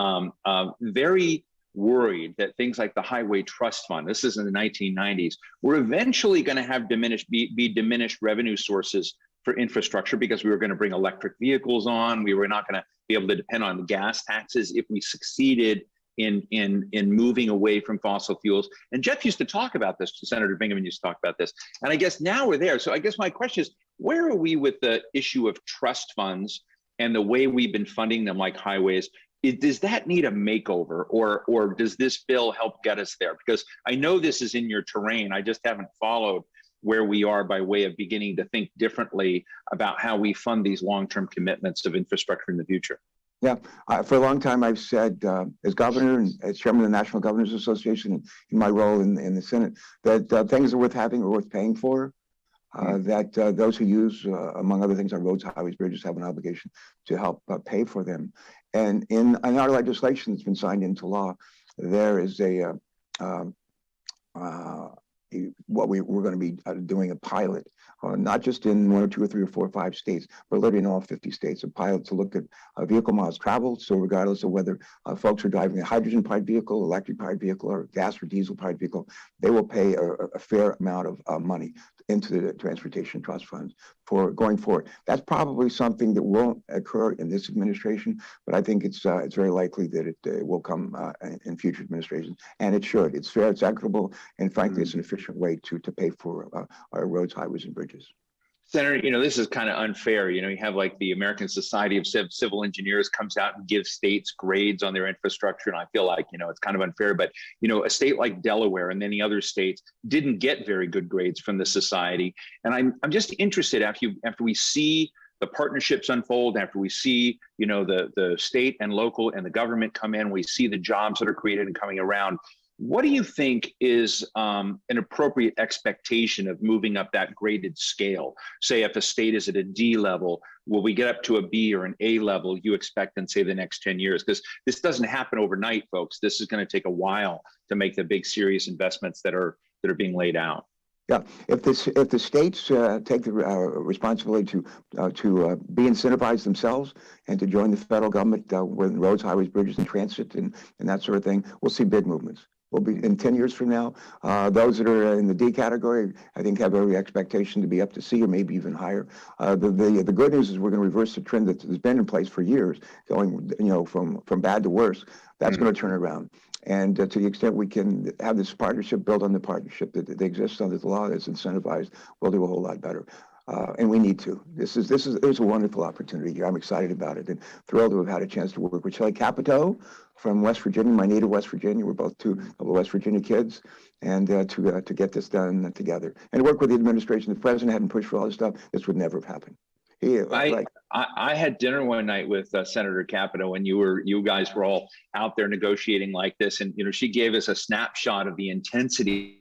very worried that things like the Highway Trust Fund, this is in the 1990s, were eventually going to have be diminished revenue sources for infrastructure, because we were going to bring electric vehicles on. We were not going to be able to depend on the gas taxes if we succeeded in moving away from fossil fuels. And Jeff used to talk about this, Senator Bingaman used to talk about this. And I guess now we're there. So I guess my question is, where are we with the issue of trust funds and the way we've been funding them, like highways? Does that need a makeover, or does this bill help get us there? Because I know this is in your terrain. I just haven't followed where we are by way of beginning to think differently about how we fund these long-term commitments of infrastructure in the future. Yeah, for a long time, I've said, as governor and as chairman of the National Governors Association, and in my role in the Senate, that things are worth having or worth paying for. That those who use, among other things, our roads, highways, bridges, have an obligation to help pay for them. And in our legislation that's been signed into law, there is what we're going to be doing a pilot, not just in 1 or 2 or 3 or 4 or 5 states, but literally in all 50 states, a pilot to look at vehicle miles traveled. So regardless of whether folks are driving a hydrogen-powered vehicle, electric-powered vehicle, or gas or diesel-powered vehicle, they will pay a fair amount of money into the transportation trust funds for going forward. That's probably something that won't occur in this administration, but I think it's very likely that it will come in future administrations, and it should. It's fair, it's equitable, and frankly, it's an efficient way to pay for our roads, highways, and bridges. Senator, you know, this is kind of unfair. You know, you have like the American Society of Civil Engineers comes out and gives states grades on their infrastructure. And I feel like, you know, it's kind of unfair. But, you know, a state like Delaware and many other states didn't get very good grades from the society. And I'm just interested, after we see the partnerships unfold, after we see, you know, the state and local and the government come in, we see the jobs that are created and coming around. What do you think is an appropriate expectation of moving up that graded scale? Say if a state is at a D level, will we get up to a B or an A level you expect in, say, the next 10 years? Because this doesn't happen overnight, folks. This is going to take a while to make the big, serious investments that are being laid out. Yeah, if the states take the responsibility to be incentivized themselves and to join the federal government with roads, highways, bridges, and transit and that sort of thing, we'll see big movements. We'll be in 10 years from now. Those that are in the D category, I think, have every expectation to be up to C or maybe even higher. The good news is we're going to reverse the trend that has been in place for years, going from bad to worse. That's going to turn around. And to the extent we can have this partnership, build on the partnership that exists under the law that's incentivized, we'll do a whole lot better. And we need to. There's a wonderful opportunity here. I'm excited about it and thrilled to have had a chance to work with Shelley Capito from West Virginia, my native West Virginia. We're both two West Virginia kids, and to get this done together and to work with the administration. If the president hadn't pushed for all this stuff, this would never have happened. I had dinner one night with Senator Capito, and you guys were all out there negotiating like this, and she gave us a snapshot of the intensity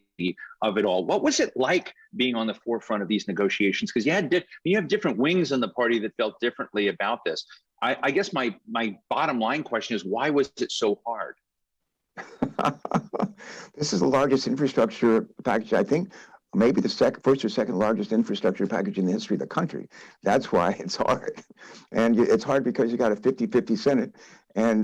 of it all. What was it like being on the forefront of these negotiations? Because you have different wings in the party that felt differently about this. I guess my bottom line question is, why was it so hard? This is the largest infrastructure package, I think, maybe the first or second largest infrastructure package in the history of the country. That's why it's hard. And it's hard because you got a 50-50 Senate, and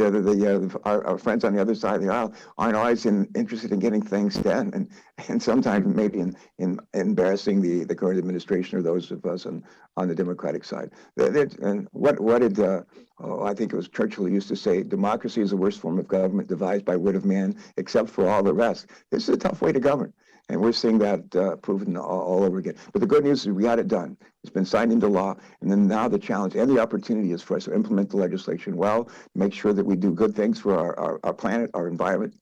our friends on the other side of the aisle aren't always interested in getting things done, and sometimes maybe in embarrassing the current administration or those of us on the Democratic side. And what did I think it was Churchill who used to say, democracy is the worst form of government devised by wit of man, except for all the rest. This is a tough way to govern. And we're seeing that proven all over again. But the good news is we got it done. It's been signed into law. And then now the challenge and the opportunity is for us to implement the legislation well, make sure that we do good things for our planet, our environment,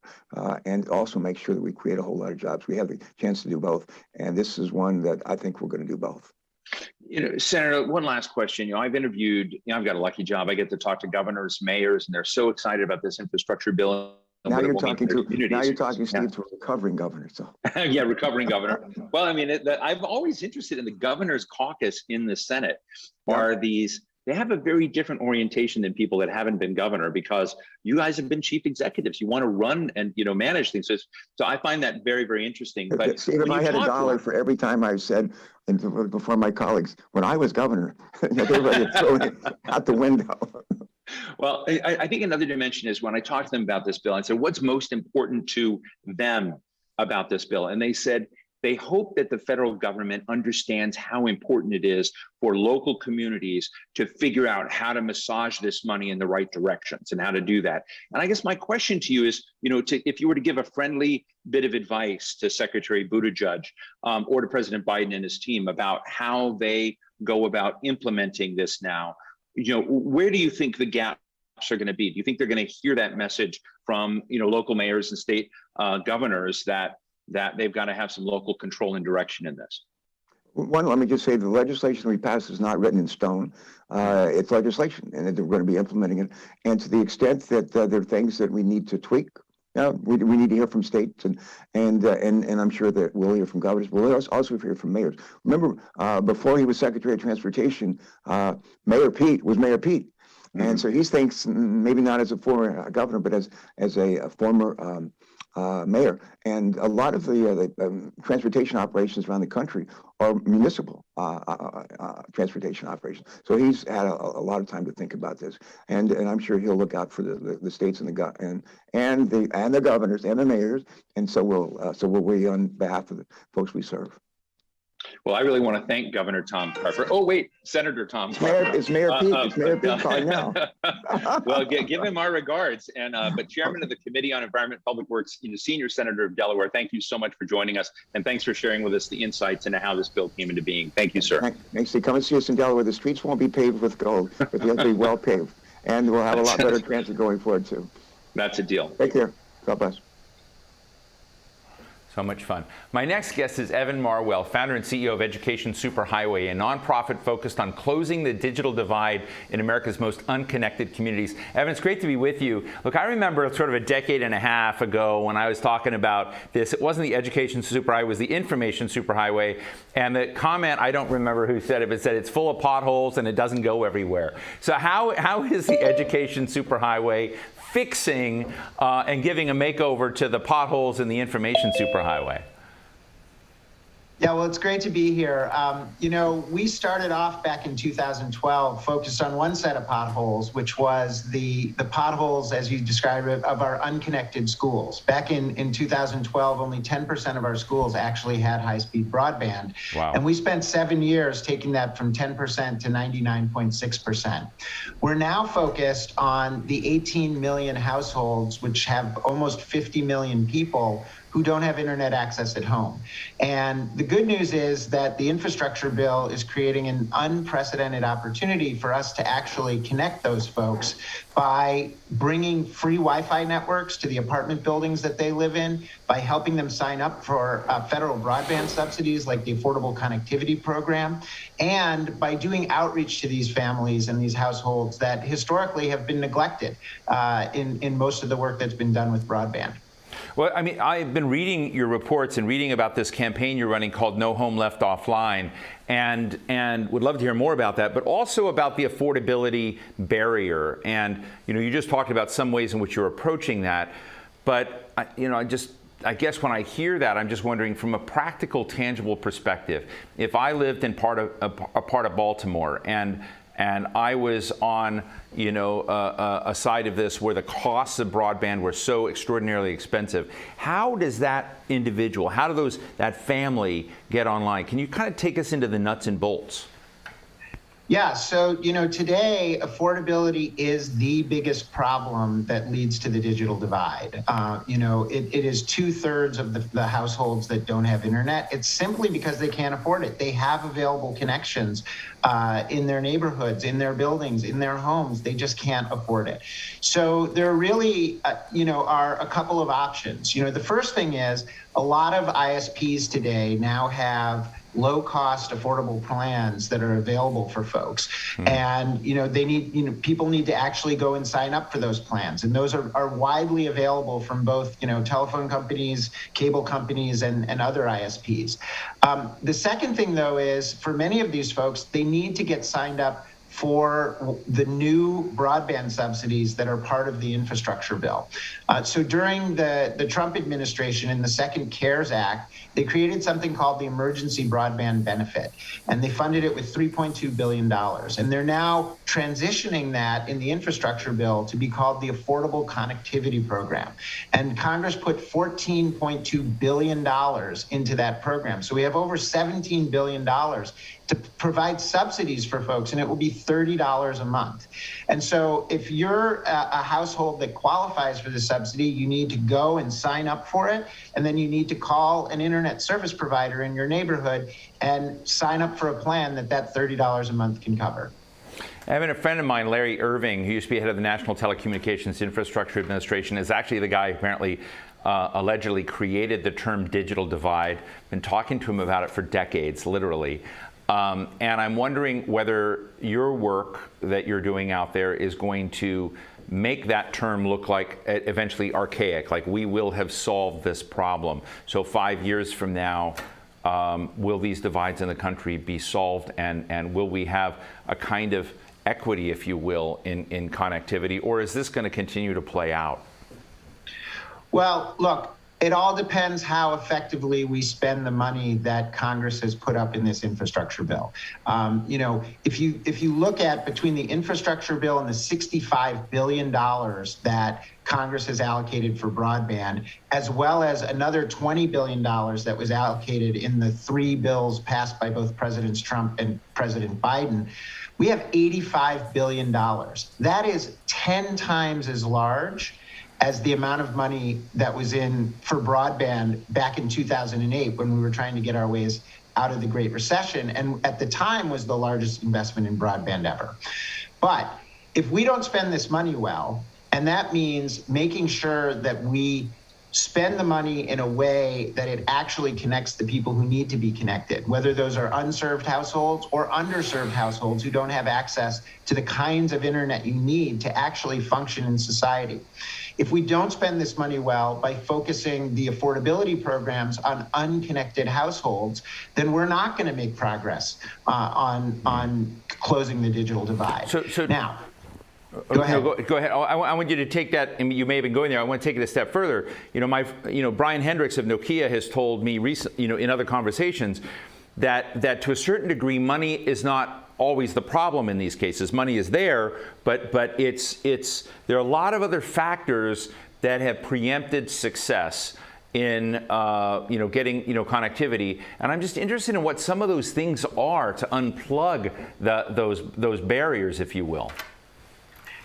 and also make sure that we create a whole lot of jobs. We have the chance to do both. And this is one that I think we're going to do both. Senator, one last question. I've interviewed, I've got a lucky job. I get to talk to governors, mayors, and they're so excited about this infrastructure bill. Now you're talking, Steve, to a recovering governor. So yeah, recovering governor. Well, I mean, I'm always interested in the governor's caucus in the Senate. They have a very different orientation than people that haven't been governor, because you guys have been chief executives. You want to run and manage things. So I find that very, very interesting. But Steve, if I had $1 for every time I said before my colleagues when I was governor, everybody would throw it out the window. Well, I think another dimension is when I talked to them about this bill, I said, what's most important to them about this bill? And they said they hope that the federal government understands how important it is for local communities to figure out how to massage this money in the right directions and how to do that. And I guess my question to you is, if you were to give a friendly bit of advice to Secretary Buttigieg or to President Biden and his team about how they go about implementing this now, where do you think the gaps are going to be? Do you think they're going to hear that message from, local mayors and state governors that they've got to have some local control and direction in this? One, let me just say the legislation we pass is not written in stone. It's legislation, and we're going to be implementing it. And to the extent that there are things that we need to tweak, we need to hear from states, and I'm sure that we'll hear from governors. We'll also hear from mayors. Remember, before he was Secretary of Transportation, Mayor Pete was Mayor Pete. And so he thinks, maybe not as a former governor, but as a former mayor. And a lot of the transportation operations around the country are municipal transportation operations. So he's had a lot of time to think about this, and I'm sure he'll look out for the states and the governors and the mayors. And so we'll weigh on behalf of the folks we serve. Well, I really want to thank Governor Tom Carper. Oh, wait, Senator Tom Carper. It's Mayor Pete. It's Mayor Pete calling now. Well, give him our regards. But Chairman of the Committee on Environment and Public Works, Senior Senator of Delaware, thank you so much for joining us. And thanks for sharing with us the insights into how this bill came into being. Thank you, sir. Thanks. Come and see us in Delaware. The streets won't be paved with gold, but they'll be well paved. And we'll have a lot better transit going forward, too. That's a deal. Take care. God bless. So much fun. My next guest is Evan Marwell, founder and CEO of Education Superhighway, a nonprofit focused on closing the digital divide in America's most unconnected communities. Evan, it's great to be with you. Look, I remember sort of a decade and a half ago when I was talking about this. It wasn't the Education Superhighway, it was the Information Superhighway. And the comment, I don't remember who said it, but said it's full of potholes and it doesn't go everywhere. So how is the Education Superhighway fixing and giving a makeover to the potholes in the Information Superhighway? Yeah, well, it's great to be here. We started off back in 2012 focused on one set of potholes, which was the potholes, as you described it, of our unconnected schools. Back in 2012, only 10% of our schools actually had high-speed broadband. Wow. And we spent 7 years taking that from 10% to 99.6%. We're now focused on the 18 million households, which have almost 50 million people who don't have internet access at home. And the good news is that the infrastructure bill is creating an unprecedented opportunity for us to actually connect those folks by bringing free Wi-Fi networks to the apartment buildings that they live in, by helping them sign up for federal broadband subsidies like the Affordable Connectivity Program, and by doing outreach to these families and these households that historically have been neglected in most of the work that's been done with broadband. Well, I mean, I've been reading your reports and reading about this campaign you're running called No Home Left Offline, and would love to hear more about that, but also about the affordability barrier. And, you just talked about some ways in which you're approaching that. But, I guess when I hear that, I'm just wondering from a practical, tangible perspective, if I lived in a part of Baltimore and I was on, a side of this where the costs of broadband were so extraordinarily expensive, how does that individual, that family get online? Can you kind of take us into the nuts and bolts? Yeah, so, today affordability is the biggest problem that leads to the digital divide. It is 2/3 of the households that don't have internet. It's simply because they can't afford it. They have available connections in their neighborhoods, in their buildings, in their homes. They just can't afford it. So there really, are a couple of options. The first thing is a lot of ISPs today now have low-cost, affordable plans that are available for folks, and they need, people need to actually go and sign up for those plans, and those are widely available from both, telephone companies, cable companies, and other ISPs. The second thing, though, is for many of these folks, they need to get signed up for the new broadband subsidies that are part of the infrastructure bill. So during the Trump administration in the second CARES Act, they created something called the Emergency Broadband Benefit, and they funded it with $3.2 billion. And they're now transitioning that in the infrastructure bill to be called the Affordable Connectivity Program. And Congress put $14.2 billion into that program. So we have over $17 billion to provide subsidies for folks, and it will be $30 a month. And so if you're a household that qualifies for the subsidy, you need to go and sign up for it, and then you need to call an internet service provider in your neighborhood and sign up for a plan that $30 a month can cover. I have a friend of mine, Larry Irving, who used to be head of the National Telecommunications Infrastructure Administration, is actually the guy who apparently allegedly created the term digital divide. Been talking to him about it for decades, literally. And I'm wondering whether your work that you're doing out there is going to make that term look like eventually archaic, like we will have solved this problem. So 5 years from now, will these divides in the country be solved, and will we have a kind of equity, if you will, in connectivity, or is this going to continue to play out? Well, look, it all depends how effectively we spend the money that Congress has put up in this infrastructure bill. If you look at between the infrastructure bill and the $65 billion that Congress has allocated for broadband, as well as another $20 billion that was allocated in the 3 bills passed by both Presidents Trump and President Biden, we have $85 billion. That is 10 times as large as the amount of money that was in for broadband back in 2008 when we were trying to get our ways out of the Great Recession, and at the time was the largest investment in broadband ever. But if we don't spend this money well, and that means making sure that we spend the money in a way that it actually connects the people who need to be connected, whether those are unserved households or underserved households who don't have access to the kinds of internet you need to actually function in society. If we don't spend this money well by focusing the affordability programs on unconnected households, then we're not going to make progress on closing the digital divide. Now, go ahead. No, go ahead. I want you to take that, and you may have been going there. I want to take it a step further. Brian Hendricks of Nokia has told me recently, in other conversations, that to a certain degree, money is not always the problem in these cases. Money is there, but there are a lot of other factors that have preempted success in getting connectivity, and I'm just interested in what some of those things are to unplug those barriers, if you will.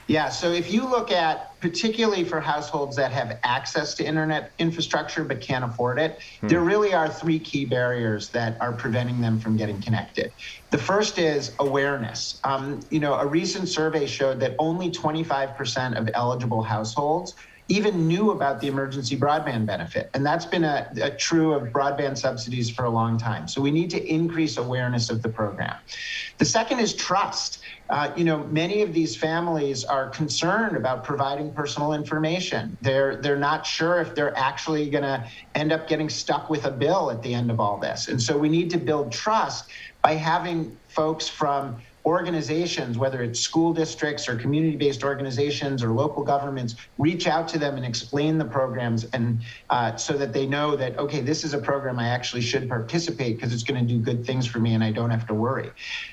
Yeah, so if you look at, particularly for households that have access to internet infrastructure but can't afford it, there really are three key barriers that are preventing them from getting connected. The first is awareness. A recent survey showed that only 25% of eligible households even knew about the emergency broadband benefit. And that's been a true of broadband subsidies for a long time. So we need to increase awareness of the program. The second is trust. Many of these families are concerned about providing personal information. They're not sure if they're actually going to end up getting stuck with a bill at the end of all this. And so we need to build trust by having folks from organizations, whether it's school districts or community-based organizations or local governments, reach out to them and explain the programs, and so that they know that, okay, this is a program I actually should participate because it's going to do good things for me and I don't have to worry.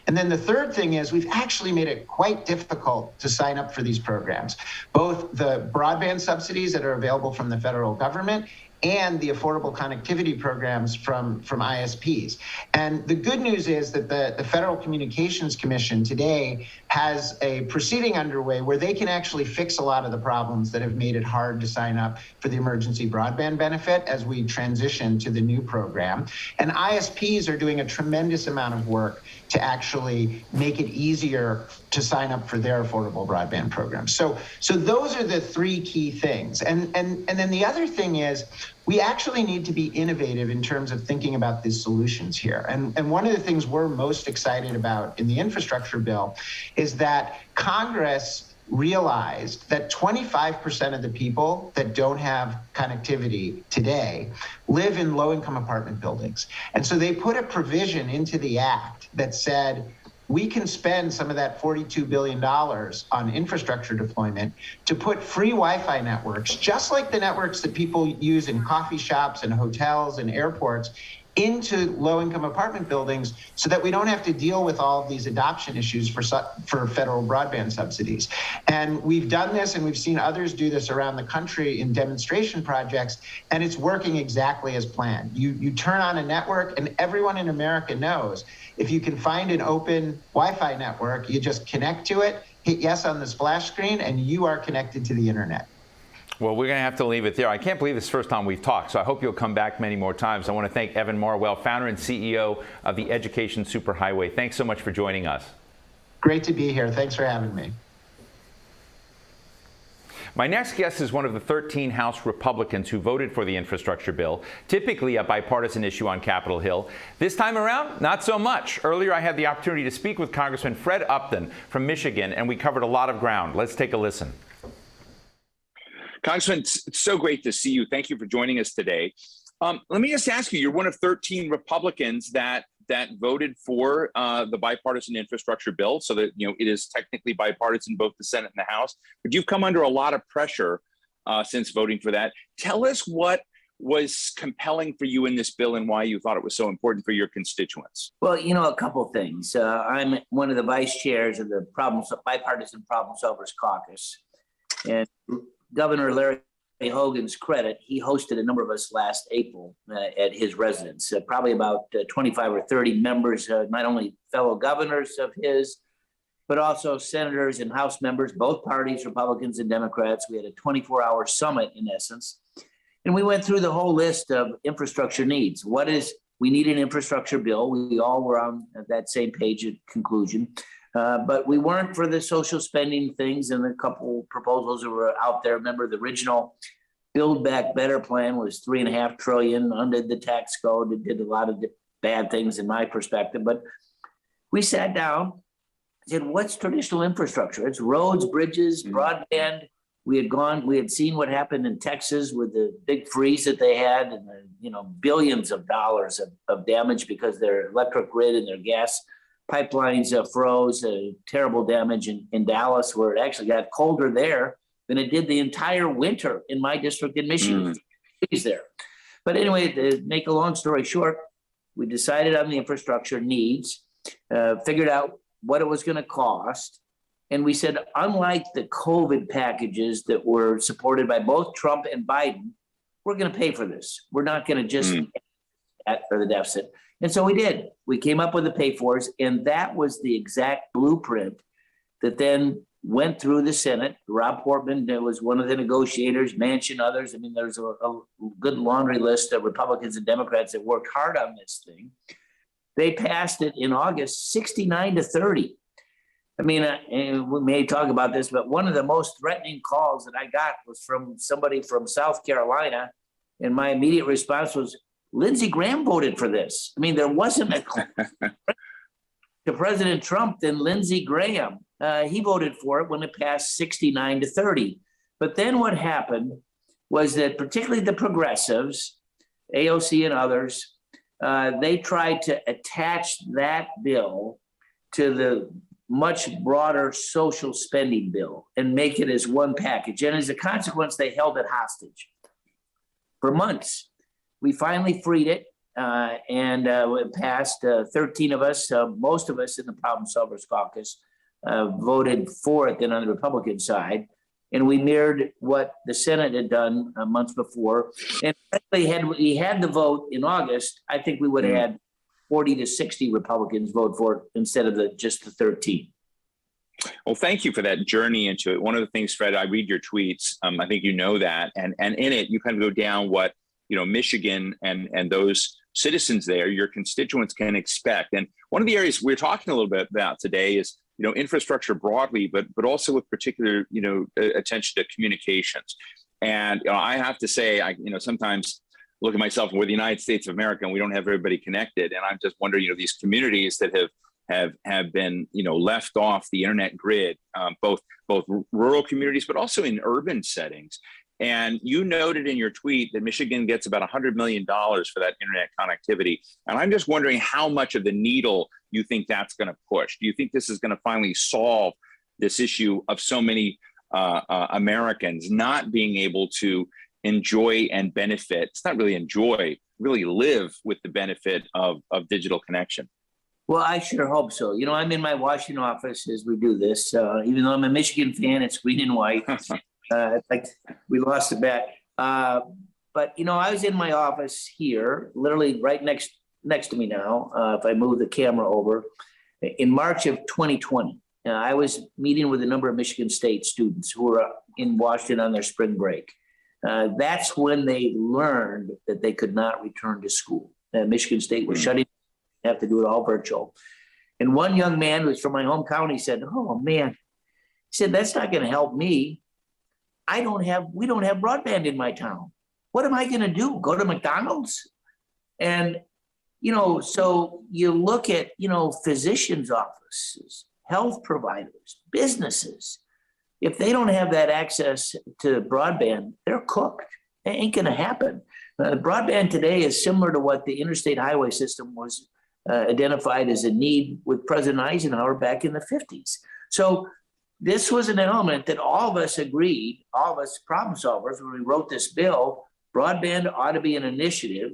And then the third thing is we've actually made it quite difficult to sign up for these programs, both the broadband subsidies that are available from the federal government and the affordable connectivity programs from ISPs. And the good news is that the Federal Communications Commission today has a proceeding underway where they can actually fix a lot of the problems that have made it hard to sign up for the emergency broadband benefit as we transition to the new program. And ISPs are doing a tremendous amount of work to actually make it easier to sign up for their affordable broadband program. So those are the three key things. And then the other thing is we actually need to be innovative in terms of thinking about these solutions here. And one of the things we're most excited about in the infrastructure bill is that Congress realized that 25% of the people that don't have connectivity today live in low-income apartment buildings. And so they put a provision into the act that said, we can spend some of that $42 billion on infrastructure deployment to put free Wi-Fi networks, just like the networks that people use in coffee shops and hotels and airports, into low-income apartment buildings so that we don't have to deal with all of these adoption issues for federal broadband subsidies. And we've done this, and we've seen others do this around the country in demonstration projects, and it's working exactly as planned. You turn on a network, and everyone in America knows if you can find an open Wi-Fi network, you just connect to it, hit yes on the splash screen, and you are connected to the internet. Well, we're going to have to leave it there. I can't believe this is the first time we've talked, so I hope you'll come back many more times. I want to thank Evan Marwell, founder and CEO of the Education Superhighway. Thanks so much for joining us. Great to be here. Thanks for having me. My next guest is one of the 13 House Republicans who voted for the infrastructure bill, typically a bipartisan issue on Capitol Hill. This time around, not so much. Earlier, I had the opportunity to speak with Congressman Fred Upton from Michigan, and we covered a lot of ground. Let's take a listen. Congressman, it's so great to see you. Thank you for joining us today. Let me just ask you, you're one of 13 Republicans that voted for the bipartisan infrastructure bill, so that it is technically bipartisan, both the Senate and the House. But you've come under a lot of pressure since voting for that. Tell us what was compelling for you in this bill and why you thought it was so important for your constituents. Well, a couple things. I'm one of the vice chairs of the Bipartisan Problem Solvers Caucus, and Governor Larry Hogan's credit, he hosted a number of us last April at his residence, probably about 25 or 30 members, not only fellow governors of his, but also senators and House members, both parties, Republicans and Democrats. We had a 24-hour summit, in essence. And we went through the whole list of infrastructure needs. We need an infrastructure bill. We all were on that same page at conclusion. But we weren't for the social spending things, and a couple proposals that were out there. Remember, the original Build Back Better plan was $3.5 trillion, undid the tax code. It did a lot of bad things in my perspective. But we sat down and said, what's traditional infrastructure? It's roads, bridges, broadband. We had seen what happened in Texas with the big freeze that they had, and billions of dollars of damage because their electric grid and their gas pipelines froze, terrible damage in Dallas, where it actually got colder there than it did the entire winter in my district in Michigan. There. But anyway, to make a long story short, we decided on the infrastructure needs, figured out what it was going to cost. And we said, unlike the COVID packages that were supported by both Trump and Biden, we're going to pay for this. We're not going to just for the deficit. And so we did. We came up with the pay-fors, and that was the exact blueprint that then went through the Senate. Rob Portman was one of the negotiators, Manchin, others. I mean, there's a good laundry list of Republicans and Democrats that worked hard on this thing. They passed it in August, 69-30. I mean, and we may talk about this, but one of the most threatening calls that I got was from somebody from South Carolina. And my immediate response was, Lindsey Graham voted for this. I mean, there wasn't a to President Trump than Lindsey Graham. He voted for it when it passed 69-30. But then what happened was that particularly the progressives, AOC and others, they tried to attach that bill to the much broader social spending bill and make it as one package. And as a consequence, they held it hostage for months. We finally freed it and it passed. 13 of us, most of us in the Problem Solvers Caucus voted for it then on the Republican side. And we mirrored what the Senate had done months before. And had we had the vote in August, I think we would have had 40 to 60 Republicans vote for it instead of just the 13. Well, thank you for that journey into it. One of the things, Fred, I read your tweets. I think you know that, and in it, you kind of go down what Michigan and those citizens there, your constituents, can expect. And one of the areas we're talking a little bit about today is infrastructure broadly, but also with particular attention to communications. And I have to say, I sometimes look at myself, and we're the United States of America, and we don't have everybody connected. And I'm just wondering, these communities that have been, left off the internet grid, both rural communities, but also in urban settings. And you noted in your tweet that Michigan gets about $100 million for that internet connectivity. And I'm just wondering how much of the needle you think that's going to push. Do you think this is going to finally solve this issue of so many Americans not being able to enjoy and benefit? It's not really enjoy, really live with the benefit of digital connection. Well, I sure hope so. I'm in my Washington office as we do this. Even though I'm a Michigan fan, it's green and white. Like we lost a bet. But, I was in my office here, literally right next to me now, if I move the camera over, in March of 2020. I was meeting with a number of Michigan State students who were in Washington on their spring break. That's when they learned that they could not return to school. Michigan State was shutting down, have to do it all virtual. And one young man who was from my home county said, "Oh man," he said, "that's not going to help me. we don't have broadband in my town. What am I going to do? Go to McDonald's?" And, so you look at, physicians' offices, health providers, businesses. If they don't have that access to broadband, they're cooked. It ain't going to happen. Broadband today is similar to what the interstate highway system was identified as a need with President Eisenhower back in the 50s. So this was an element that all of us agreed, all of us problem solvers, when we wrote this bill, broadband ought to be an initiative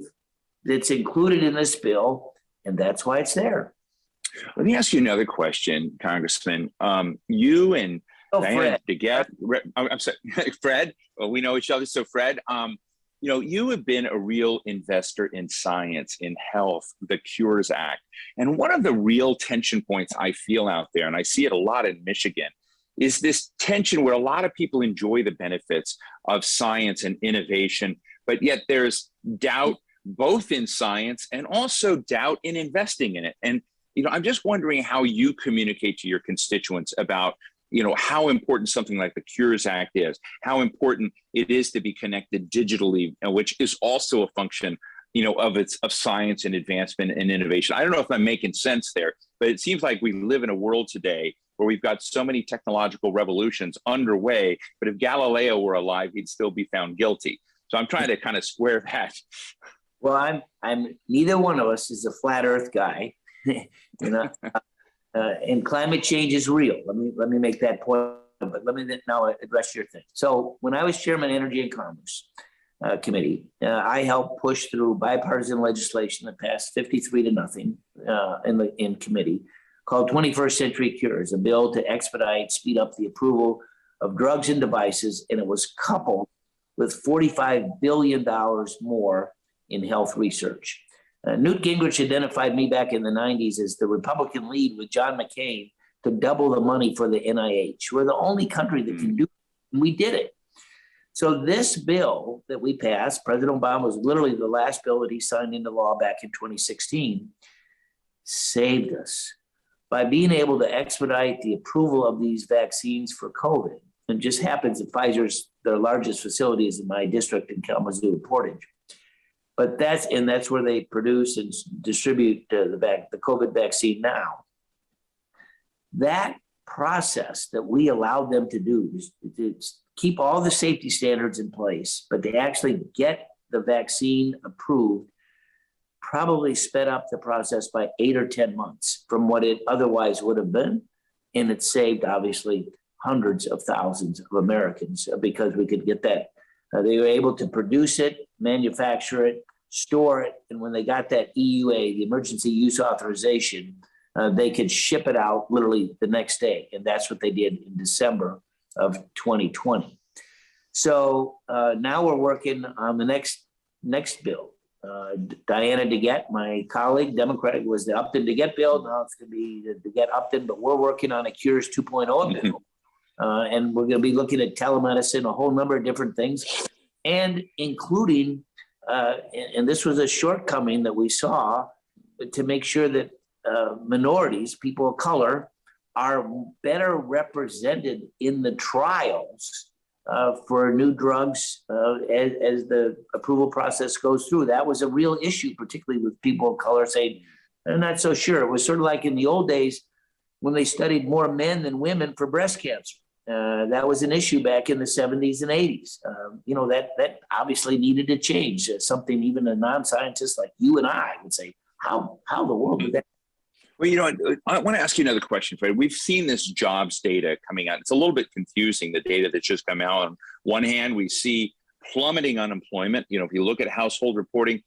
that's included in this bill, and that's why it's there. Let me ask you another question, Congressman. You and Diana DeGette, I'm sorry, Fred, well, we know each other. So Fred, you have been a real investor in science, in health, the Cures Act. And one of the real tension points I feel out there, and I see it a lot in Michigan, is this tension where a lot of people enjoy the benefits of science and innovation, but yet there's doubt both in science and also doubt in investing in it. And, I'm just wondering how you communicate to your constituents about, how important something like the Cures Act is, how important it is to be connected digitally, which is also a function, of science and advancement and innovation. I don't know if I'm making sense there, but it seems like we live in a world today where we've got so many technological revolutions underway, but if Galileo were alive, he'd still be found guilty. So I'm trying to kind of square that. Well, I'm neither one of us is a flat Earth guy, and climate change is real. Let me make that point, but let me now address your thing. So when I was chairman of Energy and Commerce Committee, I helped push through bipartisan legislation that passed 53-0 in committee called 21st Century Cures, a bill to expedite, speed up the approval of drugs and devices, and it was coupled with $45 billion more in health research. Newt Gingrich identified me back in the 90s as the Republican lead with John McCain to double the money for the NIH. We're the only country that can do it, and we did it. So this bill that we passed, President Obama was literally the last bill that he signed into law back in 2016, saved us by being able to expedite the approval of these vaccines for COVID. It just happens that Pfizer's their largest facility is in my district in Kalamazoo, Portage. But that's where they produce and distribute the COVID vaccine now. That process that we allowed them to do is keep all the safety standards in place, but they actually get the vaccine approved, probably sped up the process by 8 or 10 months from what it otherwise would have been. And it saved, obviously, hundreds of thousands of Americans because we could get that. They were able to produce it, manufacture it, store it. And when they got that EUA, the emergency use authorization, they could ship it out literally the next day. And that's what they did in December of 2020. So now we're working on the next bill. Diana DeGette, my colleague, Democratic, was the Upton DeGette bill. Now it's going to be the DeGette Upton, but we're working on a Cures 2.0 bill. And we're going to be looking at telemedicine, a whole number of different things, and including, and this was a shortcoming that we saw, to make sure that minorities, people of color, are better represented in the trials for new drugs as the approval process goes through. That was a real issue, particularly with people of color saying, I'm not so sure. It was sort of like in the old days when they studied more men than women for breast cancer. That was an issue back in the 70s and 80s. That obviously needed to change. Something even a non-scientist like you and I would say, how the world did that? Well, I want to ask you another question, Fred. We've seen this jobs data coming out. It's a little bit confusing, the data that's just come out. On one hand, we see plummeting unemployment. If you look at household reporting,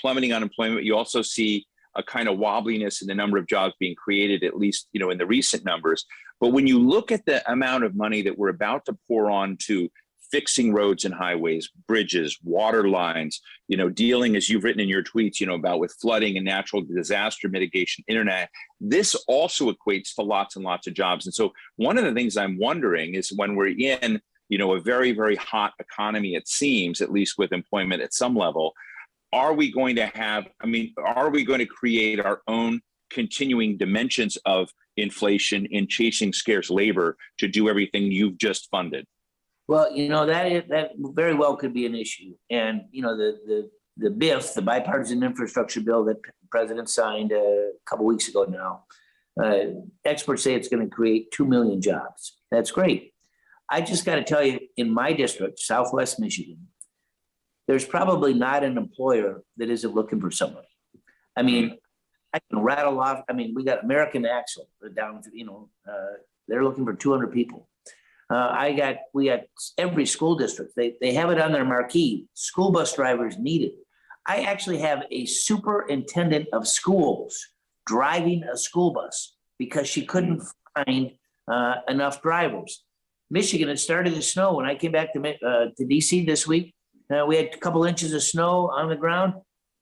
plummeting unemployment. You also see a kind of wobbliness in the number of jobs being created, at least, in the recent numbers. But when you look at the amount of money that we're about to pour on to fixing roads and highways, bridges, water lines, dealing, as you've written in your tweets, about with flooding and natural disaster mitigation, internet, this also equates to lots and lots of jobs. And so one of the things I'm wondering is when we're in, a very, very hot economy, it seems, at least with employment at some level, are we going to create our own continuing dimensions of inflation in chasing scarce labor to do everything you've just funded? Well, that very well could be an issue. And, the BIF, the bipartisan infrastructure bill that the president signed a couple weeks ago now, experts say it's going to create 2 million jobs. That's great. I just got to tell you, in my district, Southwest Michigan, there's probably not an employer that isn't looking for somebody. I mean, I can rattle off. I mean, we got American Axle down to, they're looking for 200 people. We got every school district. They have it on their marquee. School bus drivers needed. I actually have a superintendent of schools driving a school bus because she couldn't find enough drivers. Michigan, it started to snow. When I came back to DC this week, we had a couple inches of snow on the ground.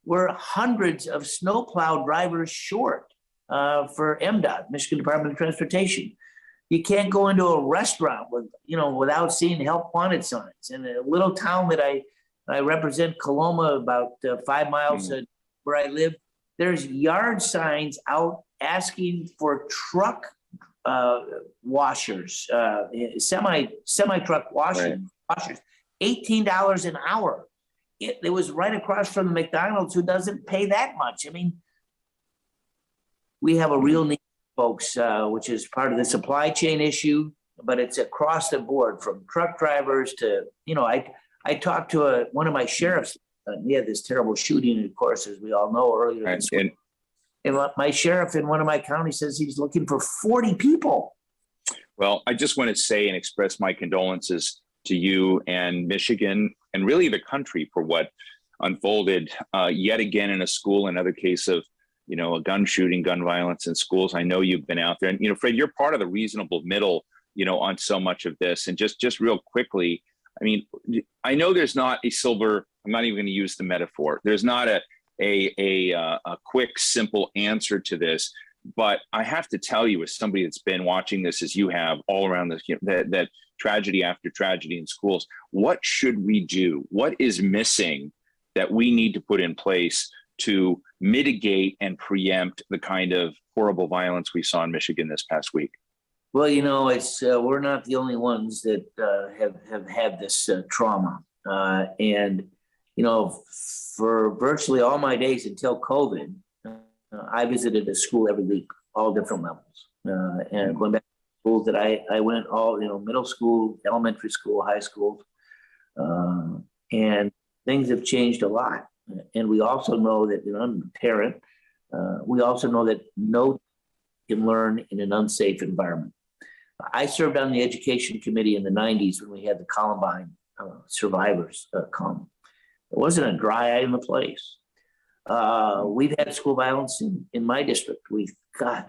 We're hundreds of snowplow drivers short for MDOT, Michigan Department of Transportation. You can't go into a restaurant without seeing help wanted signs. In a little town that I represent, Coloma, about 5 miles where I live, there's yard signs out asking for truck washers, semi-truck washers, $18 an hour. It was right across from the McDonald's, who doesn't pay that much. I mean, we have a real need, folks, which is part of the supply chain issue, but it's across the board from truck drivers to, I talked to one of my sheriffs. We had this terrible shooting, of course, as we all know, earlier this week. And my sheriff in one of my counties says he's looking for 40 people. Well, I just want to say and express my condolences to you and Michigan and really the country for what unfolded yet again in a school, another case of, a gun shooting, gun violence in schools. I know you've been out there, and, Fred, you're part of the reasonable middle, on so much of this. And just real quickly, I mean, I know there's not a silver, I'm not even going to use the metaphor. There's not a quick, simple answer to this. But I have to tell you, as somebody that's been watching this as you have all around this, that tragedy after tragedy in schools, what should we do? What is missing that we need to put in place to mitigate and preempt the kind of horrible violence we saw in Michigan this past week? Well, it's we're not the only ones that have had this trauma, and for virtually all my days until COVID, I visited a school every week, all different levels, and going back to schools that I went all middle school, elementary school, high school, and things have changed a lot. And we also know that I'm a parent. We also know that no can learn in an unsafe environment. I served on the education committee in the 90s when we had the Columbine survivors come. It wasn't a dry eye in the place. We've had school violence in my district.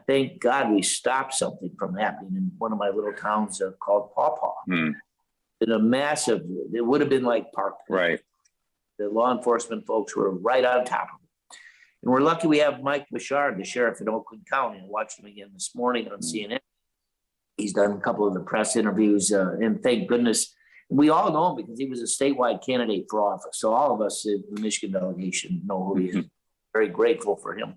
Thank God we stopped something from happening in one of my little towns called Paw Paw. In a massive, it would have been like Park. Right. The law enforcement folks were right on top of it. And we're lucky we have Mike Bouchard, the sheriff in Oakland County. I watched him again this morning on CNN. He's done a couple of the press interviews, and thank goodness. We all know him because he was a statewide candidate for office. So all of us in the Michigan delegation know who he is. Very grateful for him.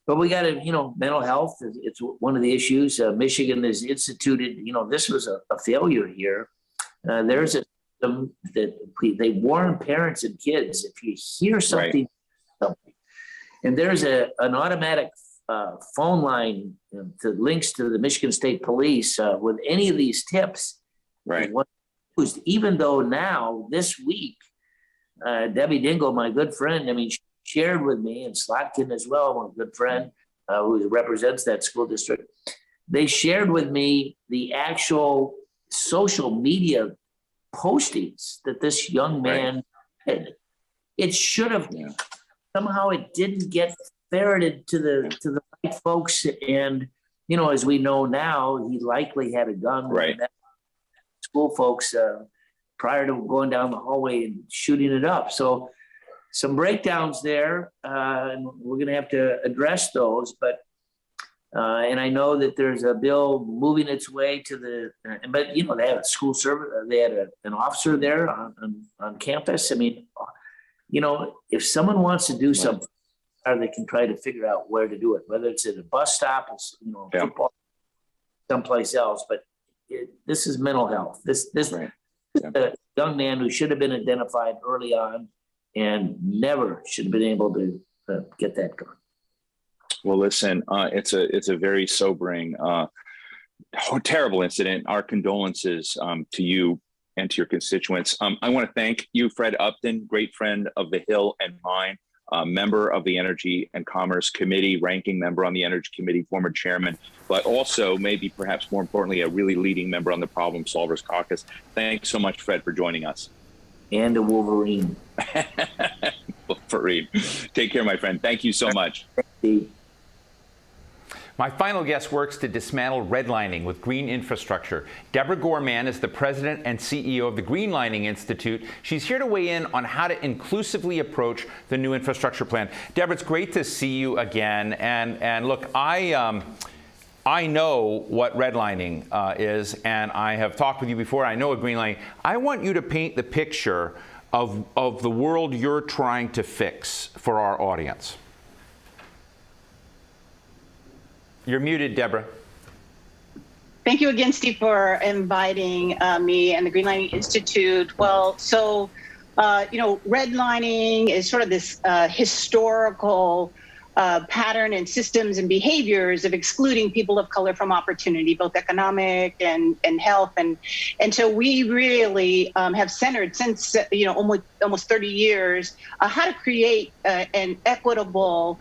But we got to, mental health, it's one of the issues. Michigan has instituted, this was a failure here. There's a system that they warn parents and kids if you hear something, and there's an automatic phone line that links to the Michigan State Police with any of these tips. Right. Even though now this week, Debbie Dingle, my good friend, she shared with me, and Slotkin as well, my good friend who represents that school district, they shared with me the actual social media postings that this young man did. It should have, somehow it didn't get ferreted to the right folks. And, as we know now, he likely had a gun. Right. School folks prior to going down the hallway and shooting it up. So some breakdowns there, and we're going to have to address those. But and I know that there's a bill moving its way to but they had a school service, they had an officer there on campus. If someone wants to do something, or they can try to figure out where to do it, whether it's at a bus stop, football, someplace else. But this is mental health. This a young man who should have been identified early on and never should have been able to get that gun. Well, listen, it's a very sobering, terrible incident. Our condolences to you and to your constituents. I want to thank you, Fred Upton, great friend of the Hill and mine, member of the Energy and Commerce Committee, ranking member on the Energy Committee, former chairman, but also maybe perhaps more importantly, a really leading member on the Problem Solvers Caucus. Thanks so much, Fred, for joining us. And a Wolverine. Wolverine. Take care, my friend. Thank you so much. My final guest works to dismantle redlining with green infrastructure. Deborah Gorman is the president and CEO of the Greenlining Institute. She's here to weigh in on how to inclusively approach the new infrastructure plan. Deborah, it's great to see you again. And look, I know what redlining is, and I have talked with you before. I know what greenlining. I want you to paint the picture of the world you're trying to fix for our audience. You're muted, Deborah. Thank you again, Steve, for inviting me and the Greenlining Institute. Well, so, redlining is sort of this historical pattern and systems and behaviors of excluding people of color from opportunity, both economic and health. And so we really have centered since, almost 30 years, how to create an equitable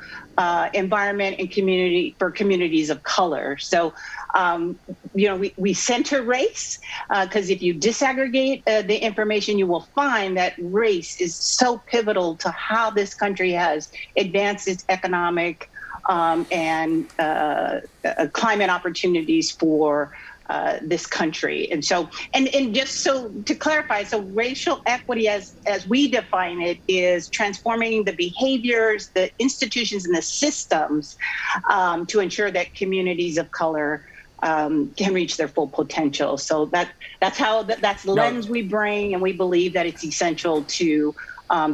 environment and community for communities of color. So, we center race because if you disaggregate the information, you will find that race is so pivotal to how this country has advanced its economic and climate opportunities for this country. And so, and just so to clarify, so racial equity as we define it is transforming the behaviors, the institutions, and the systems to ensure that communities of color can reach their full potential. So that's the lens we bring, and we believe that it's essential to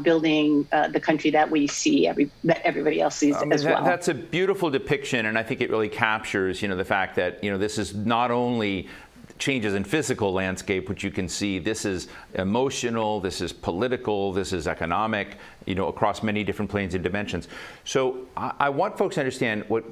building the country that we see, that everybody else sees as well. That's a beautiful depiction, and I think it really captures, the fact that, this is not only changes in physical landscape, which you can see, this is emotional, this is political, this is economic, across many different planes and dimensions. So I want folks to understand what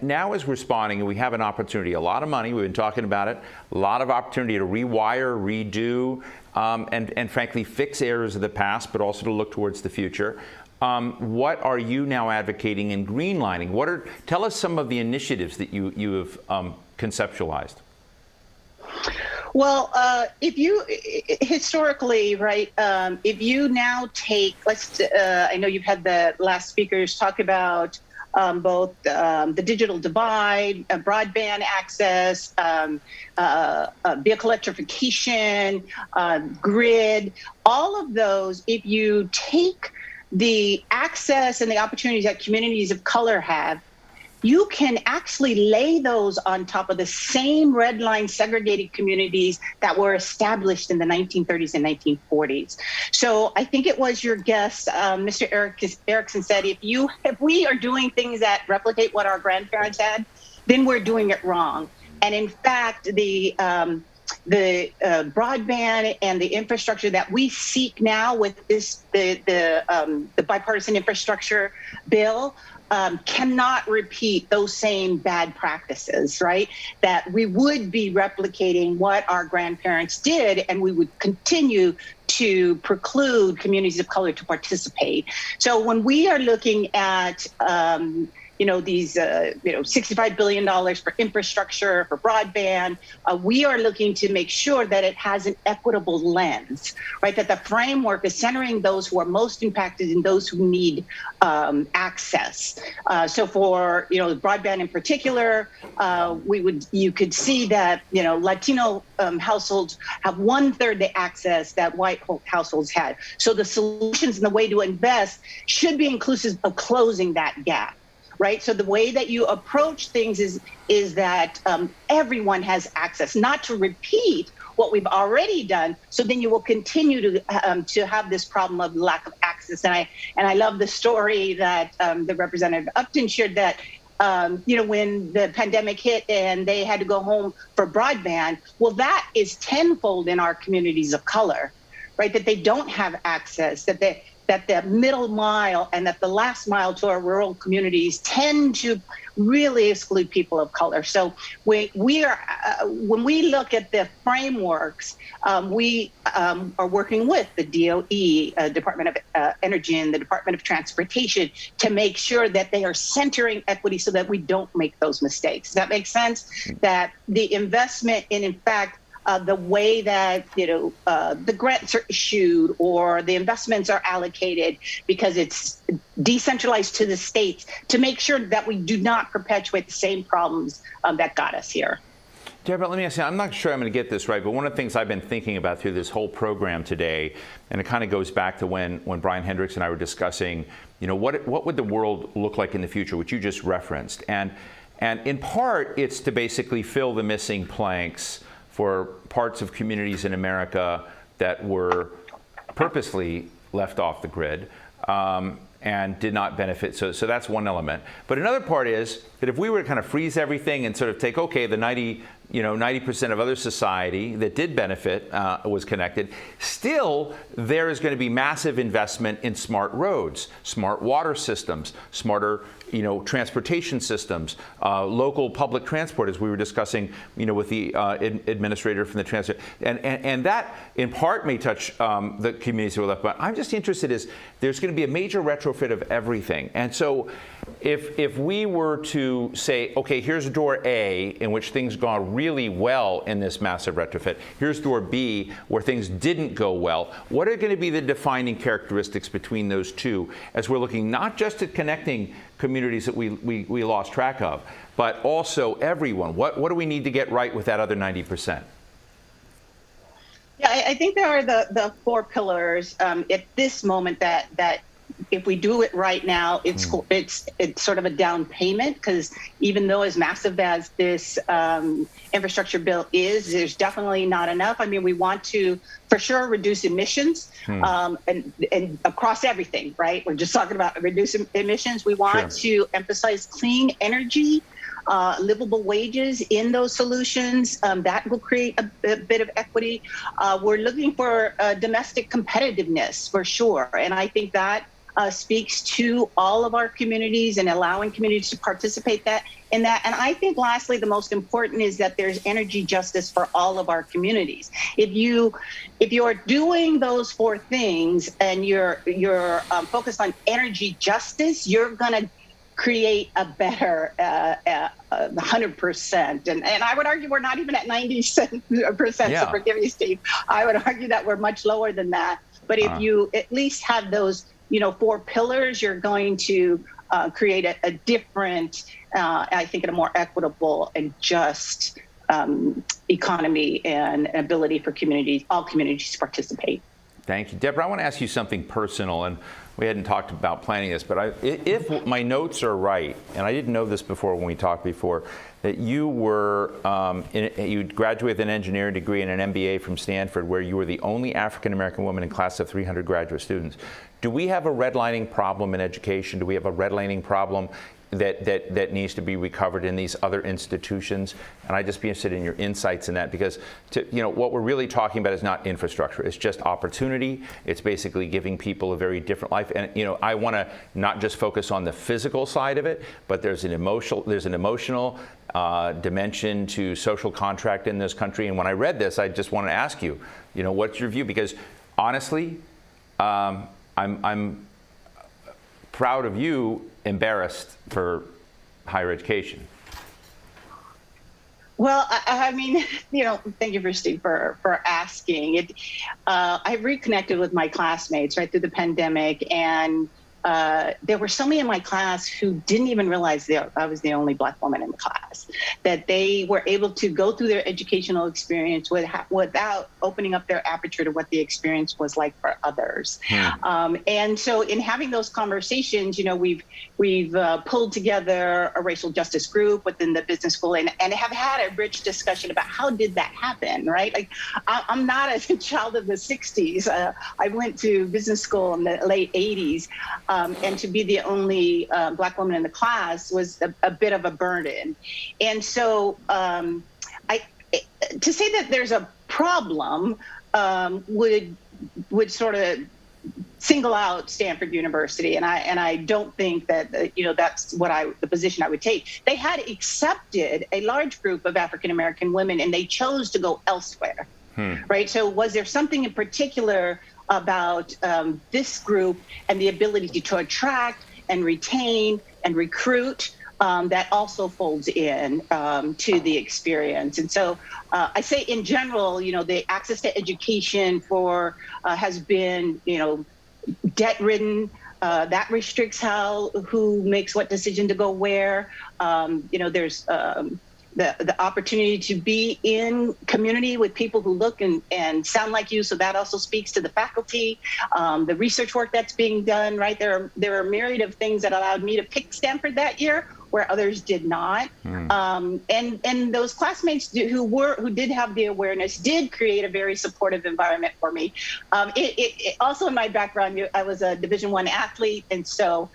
now is responding, and we have an opportunity, a lot of money, we've been talking about it, a lot of opportunity to rewire, redo, and frankly fix errors of the past, but also to look towards the future. What are you now advocating in greenlining? Tell us some of the initiatives that you have conceptualized. Well, if you historically, right, if you now take, I know you've had the last speakers talk about both the digital divide, broadband access, vehicle electrification, grid, all of those, if you take the access and the opportunities that communities of color have, you can actually lay those on top of the same red line segregated communities that were established in the 1930s and 1940s. So I think it was your guest, Mr. Erickson said, if we are doing things that replicate what our grandparents had, then we're doing it wrong. And in fact, the broadband and the infrastructure that we seek now with the bipartisan infrastructure bill cannot repeat those same bad practices, right? That we would be replicating what our grandparents did, and we would continue to preclude communities of color to participate. So when we are looking at these $65 billion for infrastructure, for broadband, we are looking to make sure that it has an equitable lens, right? That the framework is centering those who are most impacted and those who need access. So for broadband in particular, you could see that Latino households have 1/3 the access that white households had. So the solutions and the way to invest should be inclusive of closing that gap. Right. So the way that you approach things is that everyone has access, not to repeat what we've already done. So then you will continue to have this problem of lack of access. And I love the story that the Representative Upton shared that when the pandemic hit and they had to go home for broadband. Well, that is tenfold in our communities of color, right? That they don't have access, that the middle mile and that the last mile to our rural communities tend to really exclude people of color. So when we look at the frameworks, we are working with the DOE, Department of Energy, and the Department of Transportation to make sure that they are centering equity so that we don't make those mistakes. Does that make sense? That the investment in fact, the way that the grants are issued or the investments are allocated, because it's decentralized to the states, to make sure that we do not perpetuate the same problems that got us here. Deborah, let me ask you, I'm not sure I'm going to get this right, but one of the things I've been thinking about through this whole program today, and it kind of goes back to when Brian Hendricks and I were discussing, what would the world look like in the future, which you just referenced. And in part, it's to basically fill the missing planks for parts of communities in America that were purposely left off the grid and did not benefit. So that's one element. But another part is that if we were to kind of freeze everything and sort of take, okay, the 90% of other society that did benefit was connected, still there is going to be massive investment in smart roads, smart water systems, smarter transportation systems, local public transport, as we were discussing, with the administrator from the transit, and that in part may touch the communities who are left behind. I'm just interested there's going to be a major retrofit of everything, and so if we were to say, okay, here's door A in which things gone really well in this massive retrofit. Here's door B, where things didn't go well. What are going to be the defining characteristics between those two as we're looking not just at connecting communities that we lost track of, but also everyone? What do we need to get right with that other 90%? Yeah, I think there are the four pillars at this moment that if we do it right now, it's sort of a down payment, because even though as massive as this infrastructure bill is, there's definitely not enough. I mean, we want to for sure reduce emissions and across everything, right? We're just talking about reducing emissions. We want to emphasize clean energy, livable wages in those solutions. That will create a bit of equity. We're looking for domestic competitiveness for sure. And I think that speaks to all of our communities and allowing communities to participate in that. And I think lastly, the most important is that there's energy justice for all of our communities. If you're doing those four things and you're focused on energy justice, you're going to create a better 100%. And I would argue we're not even at 90%, so forgive me, Steve. I would argue that we're much lower than that. But if you at least have those four pillars, you're going to create a different, I think, a more equitable and just economy and ability for all communities to participate. Thank you. Deborah, I want to ask you something personal, and we hadn't talked about planning this, but if my notes are right, and I didn't know this before when we talked before, that you were, you graduated with an engineering degree and an MBA from Stanford, where you were the only African-American woman in class of 300 graduate students. Do we have a redlining problem in education? Do we have a redlining problem that needs to be recovered in these other institutions? And I'd just be interested in your insights in that, because what we're really talking about is not infrastructure. It's just opportunity. It's basically giving people a very different life. And I want to not just focus on the physical side of it, but there's an emotional dimension to social contract in this country. And when I read this, I just want to ask you, what's your view? Because honestly, I'm proud of you, embarrassed for higher education. Well, I mean, thank you, Steve, for asking. I reconnected with my classmates right through the pandemic, and there were so many in my class who didn't even realize that I was the only Black woman in the class, that they were able to go through their educational experience without opening up their aperture to what the experience was like for others. And so in having those conversations, we've pulled together a racial justice group within the business school and have had a rich discussion about how did that happen, right? Like, I'm not a child of the 60s. I went to business school in the late 80s. And to be the only Black woman in the class was a bit of a burden. And so to say that there's a problem would sort of single out Stanford University, and I don't think that that's the position I would take. They had accepted a large group of African American women, and they chose to go elsewhere. Right? So was there something in particular about this group and the ability to attract and retain and recruit that also folds in to the experience? And so I say in general, the access to education has been, debt-ridden. That restricts who makes what decision to go where. There's the opportunity to be in community with people who look and sound like you. So that also speaks to the faculty, the research work that's being done, right? There are a myriad of things that allowed me to pick Stanford that year, where others did not. And those classmates who did have the awareness did create a very supportive environment for me. It also, in my background, I was a Division I athlete, and so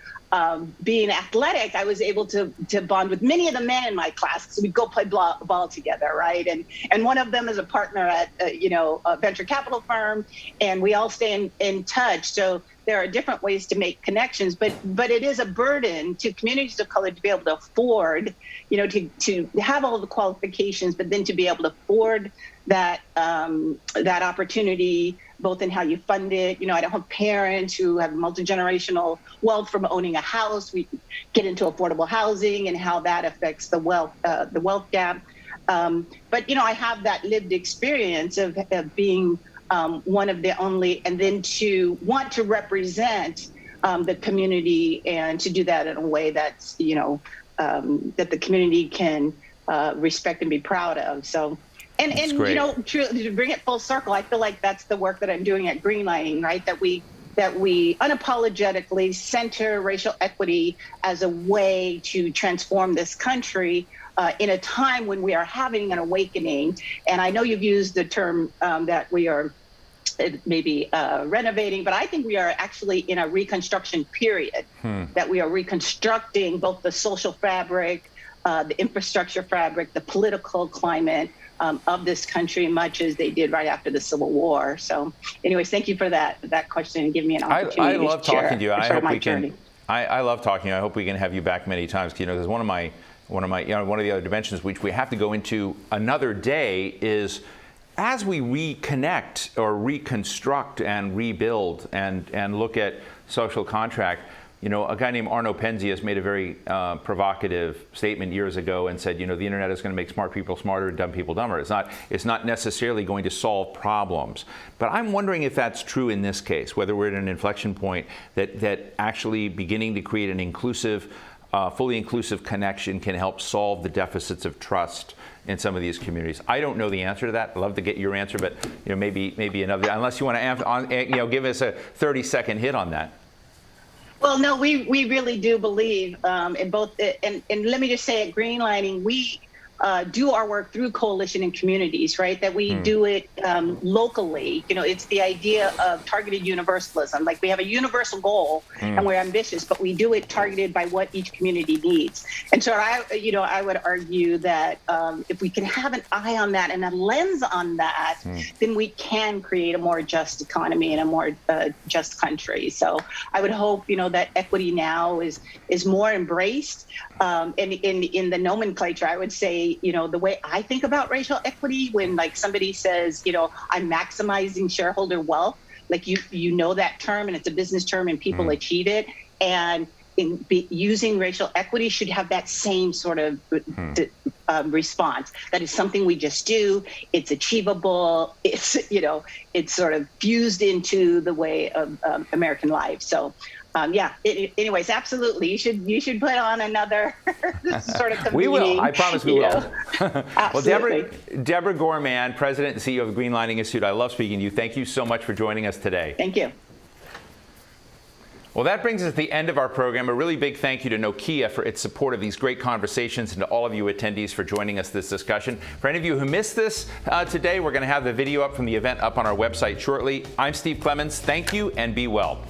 being athletic, I was able to bond with many of the men in my class. So we'd go play ball together, right? And one of them is a partner at a venture capital firm, and we all stay in touch. So there are different ways to make connections, but it is a burden to communities of color to be able to afford, to have all the qualifications, but then to be able to afford that opportunity, both in how you fund it. I don't have parents who have multi-generational wealth from owning a house. We get into affordable housing and how that affects the wealth gap. But, I have that lived experience of being one of the only, and then to want to represent the community and to do that in a way that's, that the community can respect and be proud of. So, and to bring it full circle, I feel like that's the work that I'm doing at Greenlighting, right? That we unapologetically center racial equity as a way to transform this country in a time when we are having an awakening. And I know you've used the term that we are maybe renovating, but I think we are actually in a reconstruction period, that we are reconstructing both the social fabric, the infrastructure fabric, the political climate of this country, much as they did right after the Civil War. So anyways, thank you for that question and giving me an opportunity. I love talking to you. I hope we can. I love talking. I hope we can have you back many times. Because one of the other dimensions which we have to go into another day is as we reconnect or reconstruct and rebuild and look at social contract. A guy named Arno Penzias made a very provocative statement years ago and said, the internet is going to make smart people smarter and dumb people dumber. It's not necessarily going to solve problems. But I'm wondering if that's true in this case, whether we're at an inflection point that actually beginning to create an inclusive, fully inclusive connection can help solve the deficits of trust in some of these communities. I don't know the answer to that. I'd love to get your answer, but maybe another, unless you want to give us a 30-second hit on that. Well, no, we really do believe in both. And let me just say, at Greenlighting, we do our work through coalition and communities, right? That we do it locally. It's the idea of targeted universalism. Like, we have a universal goal and we're ambitious, but we do it targeted by what each community needs. And so I would argue that if we can have an eye on that and a lens on that, then we can create a more just economy and a more just country. So I would hope, that equity now is more embraced. And in the nomenclature, I would say, the way I think about racial equity, when like somebody says, I'm maximizing shareholder wealth, like you that term, and it's a business term and people achieve it. And using racial equity should have that same sort of response. That is something we just do. It's achievable. It's, it's sort of fused into the way of American life. So anyways, absolutely. You should put on another sort of convening. We will. I promise we will. Well, Absolutely. Deborah Gorman, President and CEO of Greenlighting Institute, I love speaking to you. Thank you so much for joining us today. Thank you. Well, that brings us to the end of our program. A really big thank you to Nokia for its support of these great conversations, and to all of you attendees for joining us this discussion. For any of you who missed this today, we're going to have the video up from the event up on our website shortly. I'm Steve Clemens. Thank you, and be well.